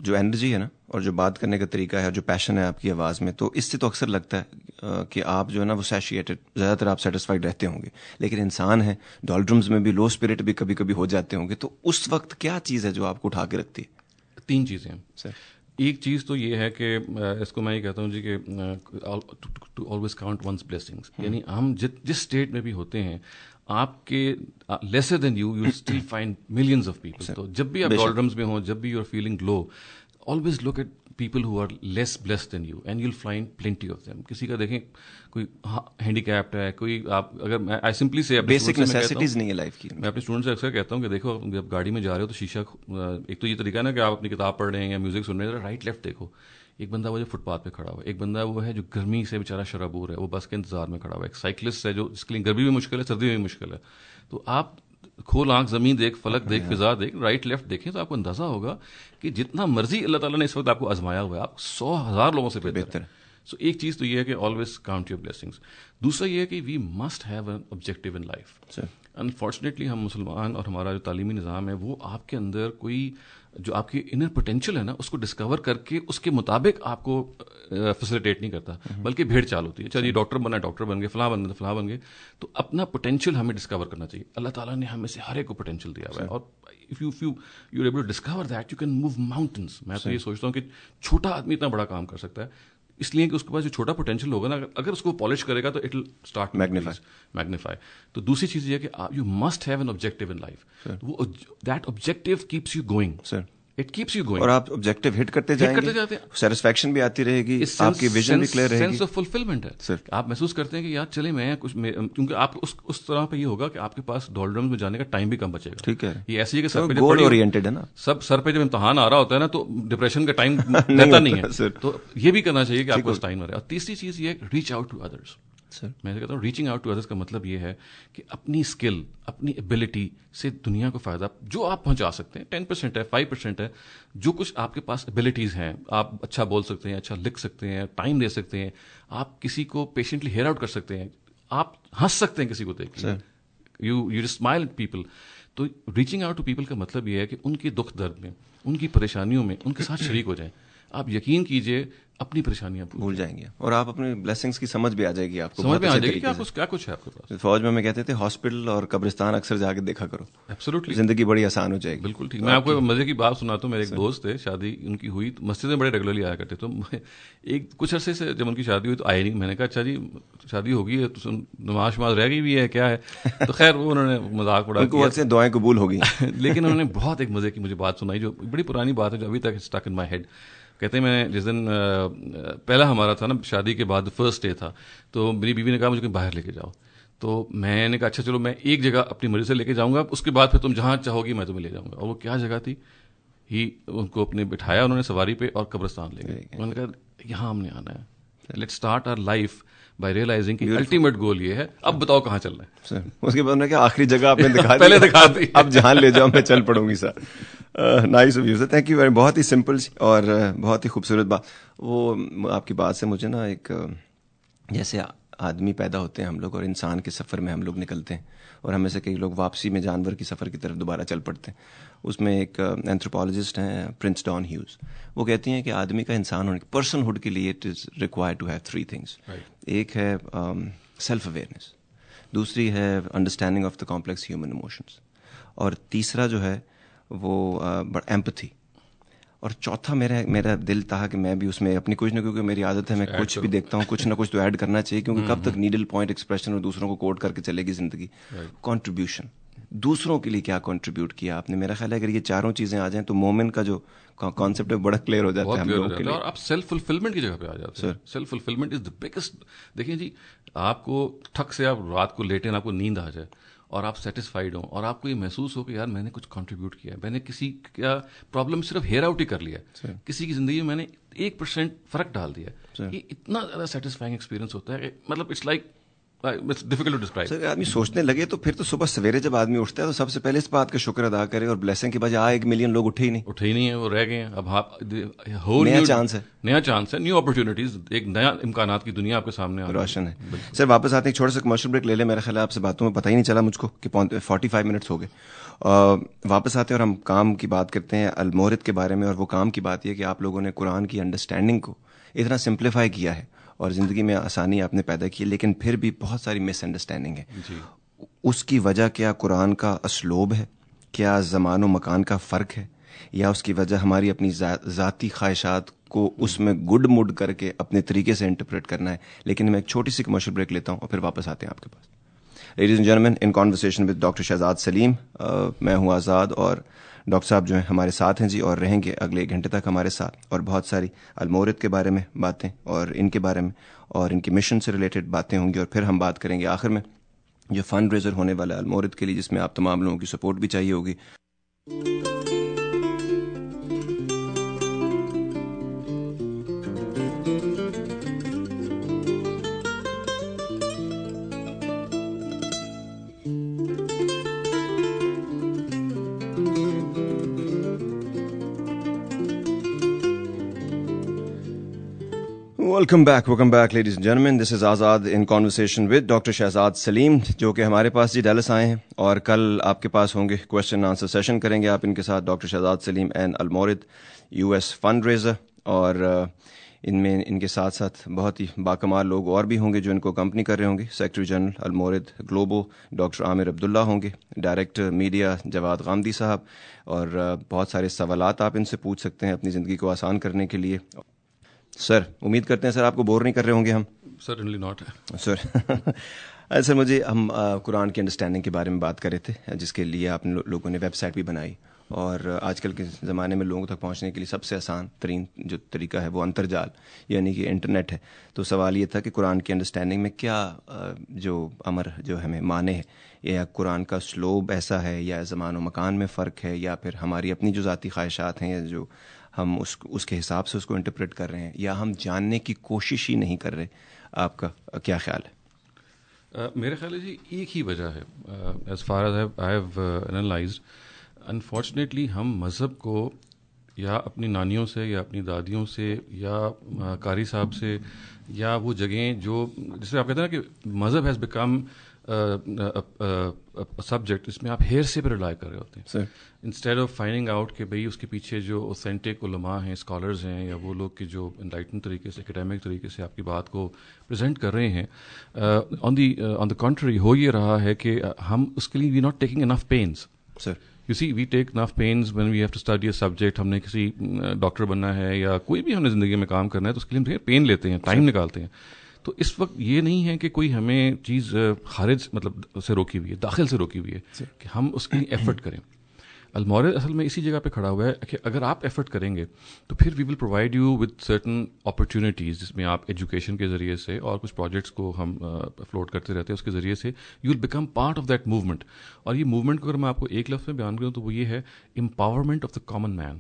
جو انرجی ہے نا, اور جو بات کرنے کا طریقہ ہے, جو پیشن ہے آپ کی آواز میں, تو اس سے تو اکثر لگتا ہے کہ آپ جو ہے نا وہ سیشیٹڈ, زیادہ تر آپ سیٹسفائڈ رہتے ہوں گے. لیکن انسان ہے, ڈالڈرمز میں بھی لو اسپرٹ بھی کبھی کبھی ہو جاتے ہوں گے, تو اس وقت کیا چیز ہے جو آپ کو اٹھا کے رکھتی ہے؟ 3 چیزیں ہیں سر. ایک چیز تو یہ ہے کہ اس کو میں یہ کہتا ہوں جی کہ to always count one's blessings, یعنی ہم جس اسٹیٹ میں بھی ہوتے ہیں, آپ کے lesser than you still find millions of people. تو جب بھی آپ ڈالڈرمز میں ہوں, جب بھی you are feeling low, always look at people who are less blessed than you and you will find plenty of them. کسی کا دیکھیں کوئی ہینڈی کیپڈ ہے, کوئی آپ اگر آئی سمپلی سے بیسک نیسیسٹیز نہیں ہے لائف کی. میں اپنے اسٹوڈنٹ سے اکثر کہتا ہوں کہ دیکھو, جب گاڑی میں جا رہے ہو تو شیشہ, ایک تو یہ طریقہ ہے نا کہ آپ اپنی کتاب پڑھ رہے ہیں یا میوزک سن رہے ہیں, رائٹ لیفٹ دیکھو. ایک بندہ وہ جو فٹ پاتھ پہ کھڑا ہوا ہے, ایک بندہ وہ ہے جو گرمی سے بیچارہ شرابور ہے, وہ بس کے انتظار میں کھڑا ہوا ہے, ایک سائیکلسٹ ہے جو جس کے لیے گرمی بھی مشکل ہے, سردی میں بھی مشکل ہے. تو آپ کھول آنکھ, زمین دیکھ, فلک دیکھ, فضا دیکھ, رائٹ لیفٹ دیکھیں, تو آپ کو اندازہ ہوگا کہ جتنا مرضی اللہ تعالیٰ نے اس وقت آپ کو آزمایا ہوا ہے, آپ 100,000 لوگوں سے بہتر ہے. سو ایک چیز تو یہ ہے کہ آلویز کاؤنٹ یور بلیسنگس. دوسرا یہ ہے کہ we must have an objective in life. Unfortunately ہم مسلمان اور ہمارا جو تعلیمی نظام ہے وہ آپ کے اندر کوئی جو آپ کی انر پوٹینشیل ہے نا اس کو ڈسکور کر کے اس کے مطابق آپ کو فیسلیٹیٹ نہیں کرتا, بلکہ بھیڑ چال ہوتی ہے. چلیے ڈاکٹر بننا, ڈاکٹر بن گئے, فلاں بن گئے, فلاں بن گئے. تو اپنا پوٹینشیل ہمیں ڈسکور کرنا چاہیے. اللہ تعالیٰ نے ہمیں سے ہر ایک کو پوٹینشیل دیا ہوا ہے, اور if you are able to discover that, you can move mountains. میں تو یہ سوچتا ہوں کہ چھوٹا آدمی اتنا بڑا کام کر سکتا ہے, اس لیے کہ اس کے پاس جو چھوٹا پوٹینشیل ہوگا نا, اگر اس کو پالش کرے گا تو اٹ ول اسٹارٹ میگنیفائی. تو دوسری چیز یہ ہے کہ you must have an objective in life. That objective keeps you going. It keeps you going. اور آپ آبجیکٹو ہٹ کرتے جائیں گے, سیٹسفیکشن بھی آتی رہے گی, آپ کی ویژن بھی کلیئر رہے گی, سینس آف فلفلمنٹ ہے. آپ محسوس کرتے ہیں کہ یار چلے میں کچھ, کیونکہ آپ اس طرح پہ یہ ہوگا کہ آپ کے پاس ڈولڈرمز میں جانے کا ٹائم بھی کم بچے گا. ٹھیک ہے, یہ ایسی ہے کہ سب گول اورینٹڈ ہے نا, سب سر پہ جب امتحان آ رہا ہوتا ہے نا تو ڈپریشن کا ٹائم رہتا نہیں ہے. تو یہ بھی کرنا چاہیے کہ آپ کو اس ٹائم میں رہے. اور تیسری چیز یہ ہے ریچ آؤٹ ٹو ادرس. میں کہتا ہوں ریچنگ آؤٹ ٹو ادرس کا مطلب یہ ہے کہ اپنی اسکل, اپنی ایبلٹی سے دنیا کو فائدہ جو آپ پہنچا سکتے ہیں, 10% ہے, 5% ہے, جو کچھ آپ کے پاس ایبلٹیز ہیں, آپ اچھا بول سکتے ہیں, اچھا لکھ سکتے ہیں, ٹائم دے سکتے ہیں, آپ کسی کو پیشنٹلی ہیئر آؤٹ کر سکتے ہیں, آپ ہنس سکتے ہیں کسی کو دیکھ کے, یو اسمائل ایٹ پیپل. تو ریچنگ آؤٹ ٹو پیپل کا مطلب یہ ہے کہ ان کے دکھ درد میں, ان کی پریشانیوں میں ان کے ساتھ شریک ہو جائیں. آپ یقین کیجئے اپنی پریشانیاں بھول جائیں گے, اور آپ اپنی بلیسنگس کی سمجھ بھی آ جائے گی, آپ کو سمجھ میں آ جائے گی کیا کچھ ہے آپ کے پاس. فوج میں کہتے تھے ہاسپٹل اور قبرستان اکثر جا کے دیکھا کرو, ایبسولوٹلی زندگی بڑی آسان ہو جائے گی. بالکل ٹھیک. میں آپ کو مزے کی بات سناتا ہوں. میرے ایک دوست تھے, شادی ان کی ہوئی, مسجد میں بڑے ریگولرلی آیا کرتے, تو ایک کچھ عرصے سے جب ان کی شادی ہوئی تو آئے نہیں. میں نے کہا اچھا جی شادی ہوگی ہے تو نماز رہ گئی بھی ہے کیا ہے, تو خیر وہ انہوں نے مذاق اڑا, دعائیں قبول ہو گئی. لیکن انہوں نے بہت ایک مزے کی مجھے بات سنائی جو بڑی پرانی بات ہے, جو ابھی تک اسٹک ان مائی ہیڈ. کہتے ہیں میں جس دن پہلا ہمارا تھا نا شادی کے بعد فرسٹ ڈے تھا, تو میری بیوی نے کہا مجھے کہیں باہر لے کے جاؤ. تو میں نے کہا اچھا چلو میں ایک جگہ اپنی مرضی سے لے کے جاؤں گا, اس کے بعد پھر تم جہاں چاہو گی میں تمہیں لے جاؤں گا. اور وہ کیا جگہ تھی, ان کو اپنے بٹھایا انہوں نے سواری پہ اور قبرستان لے گئے. انہوں نے کہا یہاں ہم نے آنا ہے, let's start our life by realising کہ الٹیمیٹ گول یہ ہے, اب بتاؤ کہاں چلنا ہے. اس کے بعد نے کہا آخری جگہ آپ نے دکھا دی, پہلے دکھا دی, اب جہاں لے جاؤ میں چل پڑوں گی sir. Nice of you sir, thank you very. بہت ہی سمپل اور بہت ہی خوبصورت بات. وہ آپ کی بات سے مجھے نا ایک, جیسے آدمی پیدا ہوتے ہیں ہم لوگ اور انسان کے سفر میں ہم لوگ نکلتے ہیں, اور ہمیں سے کئی لوگ واپسی میں جانور کی سفر کی طرف دوبارہ چل پڑتے ہیں. اس میں ایک اینتھروپولوجسٹ ہیں پرنس ڈان ہیوز, وہ کہتی ہیں کہ آدمی کا انسان ہونے پرسن ہوڈ کے لیے it is require to have 3 things. ایک ہے سیلف اویئرنیس, دوسری ہے understanding of the complex human emotions, اور تیسرا جو ہے وہ ایمپتھی, اور چوتھا میرا دل تھا کہ میں بھی اس میں اپنی کچھ نہ, کیونکہ میری عادت ہے میں کچھ بھی دیکھتا ہوں کچھ نہ کچھ تو ایڈ کرنا چاہیے, کیونکہ کب تک نیڈل پوائنٹ ایکسپریشن اور دوسروں کو کوٹ کر کے چلے گی زندگی. کنٹریبیوشن, دوسروں کے لیے کیا کنٹریبیوٹ کیا آپ نے. میرا خیال ہے اگر یہ چاروں چیزیں آ جائیں تو مومن کا جو کانسیپٹ ہے بڑا کلیئر ہو جاتا ہے ہم لوگوں کے لیے, اور آپ سیلف فلفلمنٹ کی جگہ پہ آ جاتے ہیں. Self fulfilment is the biggest. دیکھیں جی, آپ کو ٹھک سے آپ رات کو لیٹیں, آپ کو نیند آ جائے اور آپ سیٹسفائیڈ ہوں, اور آپ کو یہ محسوس ہو کہ یار میں نے کچھ کنٹریبیوٹ کیا ہے, میں نے کسی کا پرابلم صرف ہیئر آؤٹ ہی کر لیا ہے, کسی کی زندگی میں نے 1% فرق ڈال دیا ہے, یہ اتنا زیادہ سیٹسفائنگ ایکسپیرینس ہوتا ہے کہ مطلب it's like difficult to describe. Sir آدمی سوچنے لگے تو پھر تو صبح سویرے جب آدمی اٹھتا ہے تو سب سے پہلے اس بات کا شکر ادا کرے, اور بلیسنگ کے بجائے 1 ملین لوگ اٹھے ہی نہیں ہیں, وہ رہ گئے ہیں. اب نیا چانس ہے, نیو اپرچونیٹیز, ایک نیا امکانات کی دنیا آپ کے سامنے روشن ہے. سر واپس آتے ہیں, ایک چھوٹا سا کمرشل بریک لے لیں. میرا خیال ہے آپ سے باتوں میں پتہ ہی نہیں چلا مجھ کو کہ 45 منٹس ہو گئے. واپس آتے ہیں اور ہم کام کی بات کرتے ہیں المورد کے بارے میں, اور وہ کام کی بات یہ کہ آپ لوگوں نے قرآن کی انڈرسٹینڈنگ کو اتنا سمپلیفائی کیا ہے اور زندگی میں آسانی آپ نے پیدا کی, لیکن پھر بھی بہت ساری مس انڈرسٹینڈنگ ہے. اس کی وجہ کیا قرآن کا اسلوب ہے, کیا زمان و مکان کا فرق ہے, یا اس کی وجہ ہماری اپنی ذاتی خواہشات کو اس میں گڈ مڈ کر کے اپنے طریقے سے انٹرپریٹ کرنا ہے. لیکن میں ایک چھوٹی سی کمرشل بریک لیتا ہوں اور پھر واپس آتے ہیں آپ کے پاس. Ladies and gentleman, in conversation with doctor Shahzad Saleem. میں ہوں آزاد, اور ڈاکٹر صاحب جو ہیں ہمارے ساتھ ہیں جی, اور رہیں گے اگلے 1 گھنٹے تک ہمارے ساتھ, اور بہت ساری المورد کے بارے میں باتیں اور ان کے بارے میں اور ان کی مشن سے ریلیٹڈ باتیں ہوں گی, اور پھر ہم بات کریں گے آخر میں جو فنڈ ریزر ہونے والا ہے المورد کے لیے, جس میں آپ تمام لوگوں کی سپورٹ بھی چاہیے ہوگی. Welcome back ladies and gentleman, this is Azad in conversation with doctor Shahzad Saleem, جو کہ ہمارے پاس جی ڈیلس آئے ہیں, اور کل آپ کے پاس ہوں گے کویشچن آنسر سیشن کریں گے آپ ان کے ساتھ, doctor Shahzad Saleem and Almawrid US fund raiser. اور ان میں ان کے ساتھ ساتھ بہت ہی باکمال لوگ اور بھی ہوں گے جو ان کو اکمپنی کر رہے ہوں گے. سیکرٹری جنرل المورد گلوبو ڈاکٹر عامر عبداللہ ہوں گے, ڈائریکٹر میڈیا جواد غامدی صاحب, اور بہت سارے سوالات آپ ان سے پوچھ سکتے ہیں اپنی زندگی کو آسان کرنے کے لیے. سر امید کرتے ہیں سر آپ کو بور نہیں کر رہے ہوں گے ہم. سرٹنلی ناٹ سر. سر مجھے ہم قرآن کی انڈرسٹینڈنگ کے بارے میں بات کر رہے تھے, جس کے لیے آپ لوگوں نے ویب سائٹ بھی بنائی, اور آج کل کے زمانے میں لوگوں تک پہنچنے کے لیے سب سے آسان ترین جو طریقہ ہے وہ انترجال یعنی کہ انٹرنیٹ ہے. تو سوال یہ تھا کہ قرآن کی انڈرسٹینڈنگ میں کیا جو امر جو ہمیں مانے ہے, یا قرآن کا اسلوب ایسا ہے, یا زمان و مکان میں فرق ہے, یا پھر ہماری اپنی جو ذاتی خواہشات ہیں, یا جو ہم اس کے حساب سے اس کو انٹرپریٹ کر رہے ہیں, یا ہم جاننے کی کوشش ہی نہیں کر رہے. آپ کا کیا خیال ہے؟ میرا خیال ہے جی ایک ہی وجہ ہے. As far as I have انالائزڈ, unfortunately ہم مذہب کو یا اپنی نانیوں سے یا اپنی دادیوں سے یا قاری صاحب سے یا وہ جگہیں جو جسے آپ کہتے ہیں نا کہ مذہب ہیز بیکم سبجیکٹ, اس میں آپ ہیر سے پہ رلائی کر رہے ہوتے ہیں انسٹیڈ آف فائنڈنگ آؤٹ کہ بھئی اس کے پیچھے جو اوتھینٹک علماء ہیں, اسکالرز ہیں, یا وہ لوگ کہ جو انلائٹن طریقے سے اکیڈیمک طریقے سے آپ کی بات کو پریزنٹ کر رہے ہیں. آن دا کنٹری ہو یہ رہا ہے کہ ہم اس کے لیے we not taking enough pains. You see, we take enough pains when we have to study a subject. ہم نے کسی ڈاکٹر بننا ہے یا کوئی بھی ہم نے زندگی میں کام کرنا ہے تو اس کے لیے ہم پین لیتے ہیں, ٹائم نکالتے ہیں. تو اس وقت یہ نہیں ہے کہ کوئی ہمیں چیز خارج مطلب سے روکی ہوئی ہے, داخل سے روکی ہوئی ہے کہ ہم اس کے لیے ایفرٹ کریں. المورد اصل میں اسی جگہ پہ کھڑا ہوا ہے کہ اگر آپ ایفرٹ کریں گے تو پھر we will provide you with certain opportunities, جس میں آپ ایجوکیشن کے ذریعے سے اور کچھ پروجیکٹس کو ہم فلوٹ کرتے رہتے ہیں, اس کے ذریعے سے you will become part of that movement. اور یہ موومنٹ کو اگر میں آپ کو ایک لفظ میں بیان کروں تو وہ یہ ہے empowerment of the common man.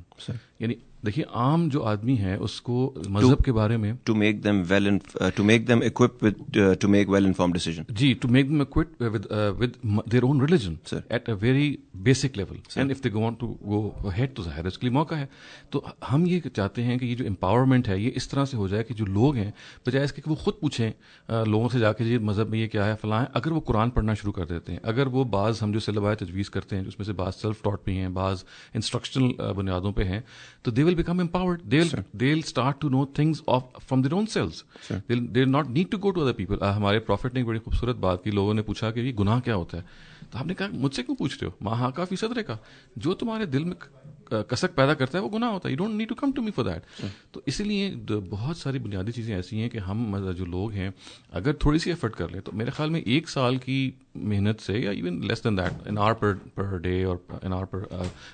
یعنی دیکھیے عام جو آدمی ہے اس کو مذہب کے بارے میں to make them equipped to make well informed decision. G, to make them equipped with their own religion at a very basic level. And if they want to go ahead to ظاہر اس کے لیے موقع ہے. تو ہم یہ چاہتے ہیں کہ یہ جو امپاورمنٹ ہے یہ اس طرح سے ہو جائے کہ جو لوگ ہیں بجائے اس کے کہ وہ خود پوچھیں لوگوں سے جا کے جی مذہب میں یہ کیا ہے فلاں ہے, اگر وہ قرآن پڑھنا شروع کر دیتے ہیں, اگر وہ بعض ہم جو سلبائے تجویز کرتے ہیں جس میں سے بعض سیلف ٹاٹ بھی ہیں, بعض انسٹرکشنل بنیادوں پہ ہیں, تو they will become empowered. They'll start to know things from their own selves. They'll not need to go to other people. ہمارے پروفٹ نے ایک بڑی خوبصورت بات کی, لوگوں نے پوچھا کہ یہ گناہ کیا ہوتا ہے, تو آپ نے کہا مجھ سے کیوں پوچھ رہے ہو, ماں ہاں کا فی صدرے کا, جو تمہارے دل میں کسک پیدا کرتا ہے وہ گناہ ہوتا ہے. You don't need to come to me for that. تو اسی لیے بہت ساری بنیادی چیزیں ایسی ہیں کہ ہم جو لوگ ہیں اگر تھوڑی سی ایفرٹ کر لیں تو میرے خیال میں 1 سال کی محنت سے یا even less than that, an hour per day اور an hour per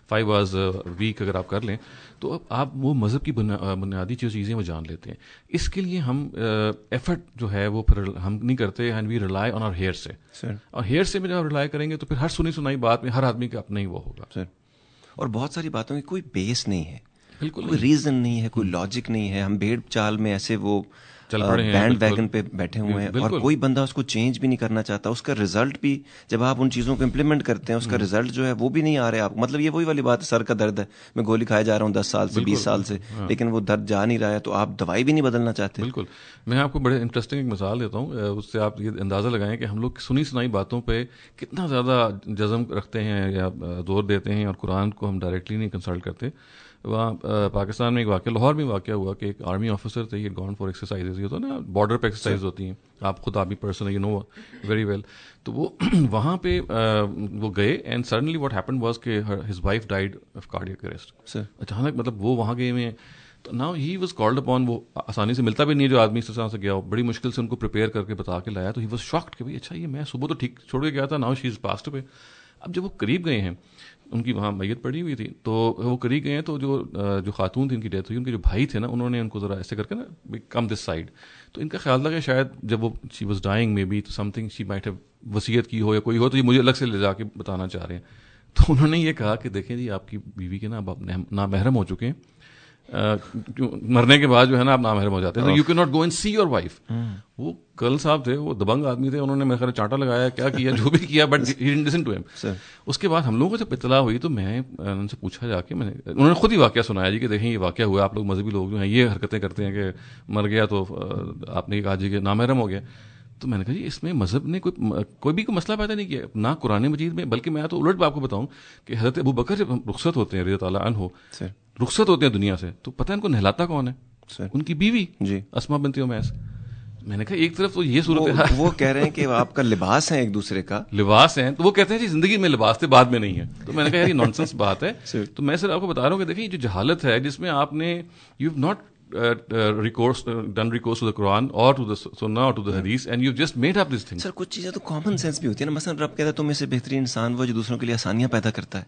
5 hours week اگر آپ کر لیں تو آپ وہ مذہب کی بنیادی چیزیں وہ جان لیتے ہیں. اس کے لیے ہم ایفرٹ جو ہے وہ پھر ہم نہیں کرتے, and we rely on our hearsay. اور ہیئر سے میں جب ریلائی کریں گے تو پھر ہر سنی سنائی بات میں ہر آدمی کا اپنا ہی وہ ہوگا. اور بہت ساری باتوں کی کوئی بیس نہیں ہے, بالکل کوئی ریزن نہیں ہے, کوئی لاجک نہیں ہے. ہم بھیڑ چال میں ایسے وہ بینڈ ویگن پہ بیٹھے ہوئے ہیں, اور کوئی بندہ اس کو چینج بھی نہیں کرنا چاہتا. اس کا رزلٹ بھی جب آپ ان چیزوں کو امپلیمنٹ کرتے ہیں اس کا رزلٹ جو ہے وہ بھی نہیں آ رہا ہے آپ. مطلب یہ وہی والی بات ہے, سر کا درد ہے, میں گولی کھائے جا رہا ہوں 10 سال سے 20 سال سے, لیکن وہ درد جا نہیں رہا ہے, تو آپ دوائی بھی نہیں بدلنا چاہتے. بالکل. میں آپ کو بڑے انٹرسٹنگ ایک مثال دیتا ہوں, اس سے آپ یہ اندازہ لگائیں کہ ہم لوگ سنی سنائی باتوں پہ کتنا زیادہ جزم رکھتے ہیں یا زور دیتے ہیں, اور قرآن کو ہم ڈائریکٹلی نہیں کنسلٹ کرتے. وہاں پاکستان میں ایک واقعہ, لاہور میں واقعہ ہوا کہ ایک آرمی آفیسر تھے, یہ گون فار ایکسرسائز, یہ ہوتا ہے نا بارڈر پہ ایکسرسائز ہوتی ہیں, آپ خود army person you know very well. تو وہ وہاں پہ وہ گئے, and suddenly what happened was کہ his wife died of cardiac arrest. اچانک مطلب وہ وہاں گئے ہوئے ہیں, تو now he was called upon. وہ آسانی سے ملتا بھی نہیں ہے جو آدمی اس طرح سے گیا ہو, بڑی مشکل سے ان کو پریپیئر کر کے بتا کے لایا. تو ہی واز شاکڈ کہ بھائی اچھا یہ میں صبح تو ٹھیک چھوڑ کے گیا تھا, now she is passed away. اب جب وہ قریب گئے ہیں, ان کی وہاں میت پڑی ہوئی تھی, تو وہ قریب گئے ہیں, تو جو خاتون تھی ان کی ڈیتھ ہوئی, ان کے جو بھائی تھے نا, انہوں نے ان کو ذرا ایسے کر کے نا کم دس سائڈ. تو ان کا خیال تھا کہ شاید جب وہ she was dying maybe تو something she might have وصیت کی ہو یا کوئی ہو, تو یہ مجھے الگ سے لے جا کے بتانا چاہ رہے ہیں. تو انہوں نے یہ کہا کہ دیکھیں جی آپ کی بیوی کے نا اب آپ نامحرم ہو چکے ہیں, مرنے کے بعد جو ہے نا آپ نامحرم ہو جاتے ہیں, تو you can not go and see your wife. وہ کرل صاحب تھے, وہ دبنگ آدمی تھے, انہوں نے میرے خیال چانٹا لگایا کیا کیا جو بھی کیا, but he didn't listen to him. اس کے بعد ہم لوگوں کو جب اطلاع ہوئی تو میں ان سے پوچھا جا کے, انہوں نے خود ہی واقعہ سنایا جی کہ دیکھیں یہ واقعہ ہوا, آپ لوگ مذہبی لوگ جو ہیں یہ حرکتیں کرتے ہیں کہ مر گیا تو آپ نے کہا جی کہ نامحرم ہو گیا. تو میں نے کہا جی اس میں مذہب نے کوئی بھی مسئلہ پیدا نہیں کیا, نہ قرآن مجید میں, بلکہ میں تو الٹ آپ کو بتاؤں کہ حضرت ابو بکر جب رخصت ہوتے ہیں رضی اللہ عنہ, رخصت ہوتے ہیں دنیا سے, تو پتہ ہے ان کو نہلاتا کون ہے؟ ان کی بیوی اسماء بنت امیس. میں نے کہا ایک طرف تو یہ صورت ہے, وہ کہہ رہے ہیں کہ آپ کا لباس ہے, ایک دوسرے کا لباس ہیں, تو وہ کہتے ہیں جی زندگی میں لباس تھے بعد میں نہیں ہے. تو میں نے کہا یہ نانسنس بات ہے. تو میں صرف آپ کو بتا رہا ہوں کہ دیکھیں یہ جو جہالت ہے جس میں آپ نے you have not done recourse to the Quran or to the Sunnah or to the Hadith, and you've just made up these things. سر کچھ چیزیں تو کامن سینس بھی ہوتی ہے نا. مثلا رب کہتا ہے تم میں سے بہترین انسان وہ جو دوسروں کے لیے آسانیاں پیدا کرتا ہے.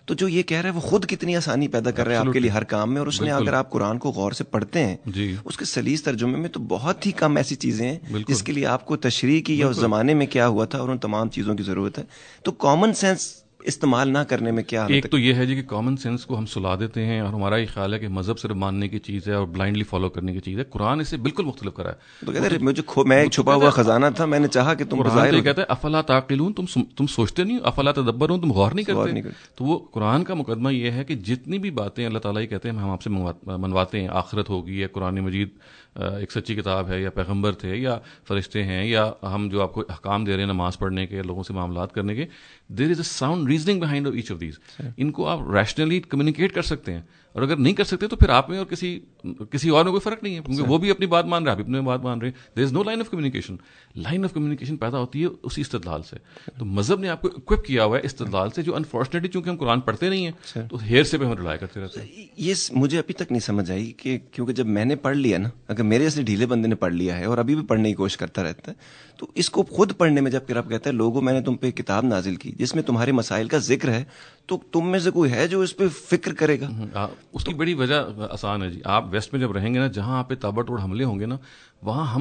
تو جو یہ کہہ رہا ہے وہ خود کتنی آسانی پیدا کر رہا ہے آپ کے لیے ہر کام میں. اور اس نے اگر آپ قرآن کو غور سے پڑھتے ہیں اس کے سلیس ترجمے میں تو بہت ہی کم ایسی چیزیں ہیں جس کے لیے آپ کو تشریح کی یا اس زمانے میں کیا ہوا تھا اور ان تمام چیزوں کی ضرورت ہے. تو کامن سینس استعمال نہ کرنے میں کیا ایک تو یہ ہے جی کہ کامن سینس کو ہم سلا دیتے ہیں اور ہمارا یہ خیال ہے کہ مذہب صرف ماننے کی چیز ہے اور بلائنڈلی فالو کرنے کی چیز ہے. قرآن اس سے بالکل مختلف کرا ہے. تو کہتے ہیں میں ایک چھپا ہوا خزانہ تھا, میں نے چاہا کہ تم قرآن تو کہتا ہے افلا تعقلون, تم سوچتے نہیں, افلا تدبرون, تم غور نہیں کرتے. تو وہ قرآن کا مقدمہ یہ ہے کہ جتنی بھی باتیں اللہ تعالیٰ ہی کہتے ہیں ہم آپ سے منواتے ہیں, آخرت ہوگی یا قرآن مجید ایک سچی کتاب ہے یا پیغمبر تھے یا فرشتے ہیں یا ہم جو آپ کو احکام دے رہے ہیں نماز پڑھنے کے, لوگوں سے معاملات کرنے کے, there is a sound reasoning behind each of these. ان کو آپ ریشنلی کمیونیکیٹ کر سکتے ہیں, اور اگر نہیں کر سکتے تو پھر آپ میں اور کسی اور میں کوئی فرق نہیں ہے, کیونکہ وہ بھی اپنی بات مان رہے ہیں, آپ اپنی بات مان رہے ہیں. There is no line of communication. Line of communication پیدا ہوتی ہے اسی استدلال سے. تو مذہب نے آپ کو اکوپ کیا ہوا ہے استدلال سے, جو انفارچونیٹلی چونکہ ہم قرآن پڑھتے نہیں ہیں تو ہیر سے پہ ہم رلائے کرتے رہتے ہیں. یہ مجھے ابھی تک نہیں سمجھ آئی کہ کیونکہ جب میں نے پڑھ لیا نا, اگر میرے جیسے ڈھیلے بندے نے پڑھ لیا ہے اور ابھی بھی پڑھنے کی کوشش کرتا رہتا ہے, تو اس کو خود پڑھنے میں جب پھر آپ کہتے ہیں لوگوں میں نے تم پہ کتاب نازل کی جس میں تمہارے مسائل کا ذکر ہے, تو تم میں سے کوئی ہے جو اس پہ فکر کرے گا؟ اس کی بڑی وجہ آسان ہے جی. آپ ویسٹ میں جب رہیں گے نا, جہاں آپ پہ تابڑ توڑ حملے ہوں گے نا, وہاں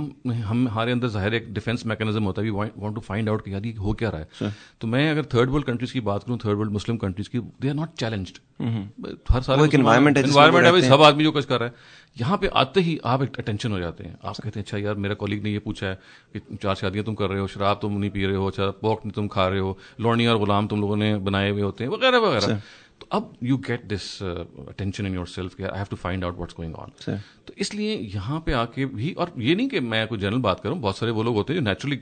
ہمارے اندر ظاہر ایک ڈیفینس میکینزم ہوتا ہے, we want to find out کہ یار یہ ہو کیا رہا ہے. تو میں اگر تھرڈ ورلڈ کنٹریز کی بات کروں, تھرڈ ورلڈ مسلم کنٹریز کی, دے آر ناٹ چیلنجڈ. ہر سال انوائرمنٹ ہے, سب آدمی جو کچھ کر رہا ہے, یہاں پہ آتے ہی آپ ایک اٹینشن ہو جاتے ہیں. آپ کہتے ہیں اچھا یار میرا کولیگ نے یہ پوچھا ہے کہ 4 شادیاں تم کر رہے ہو, شراب تم نہیں پی رہے ہو, اچھا پورک تم کھا رہے ہو, لونی اور غلام تم لوگوں نے بنائے ہوئے ہوتے ہیں وغیرہ وغیرہ. تو اب you get this attention in yourself کہ I have to find out what's going on. تو اس لیے یہاں پہ آ کے بھی, اور یہ نہیں کہ میں کوئی جنرل بات کروں, بہت سارے وہ لوگ ہوتے ہیں جو نیچرلی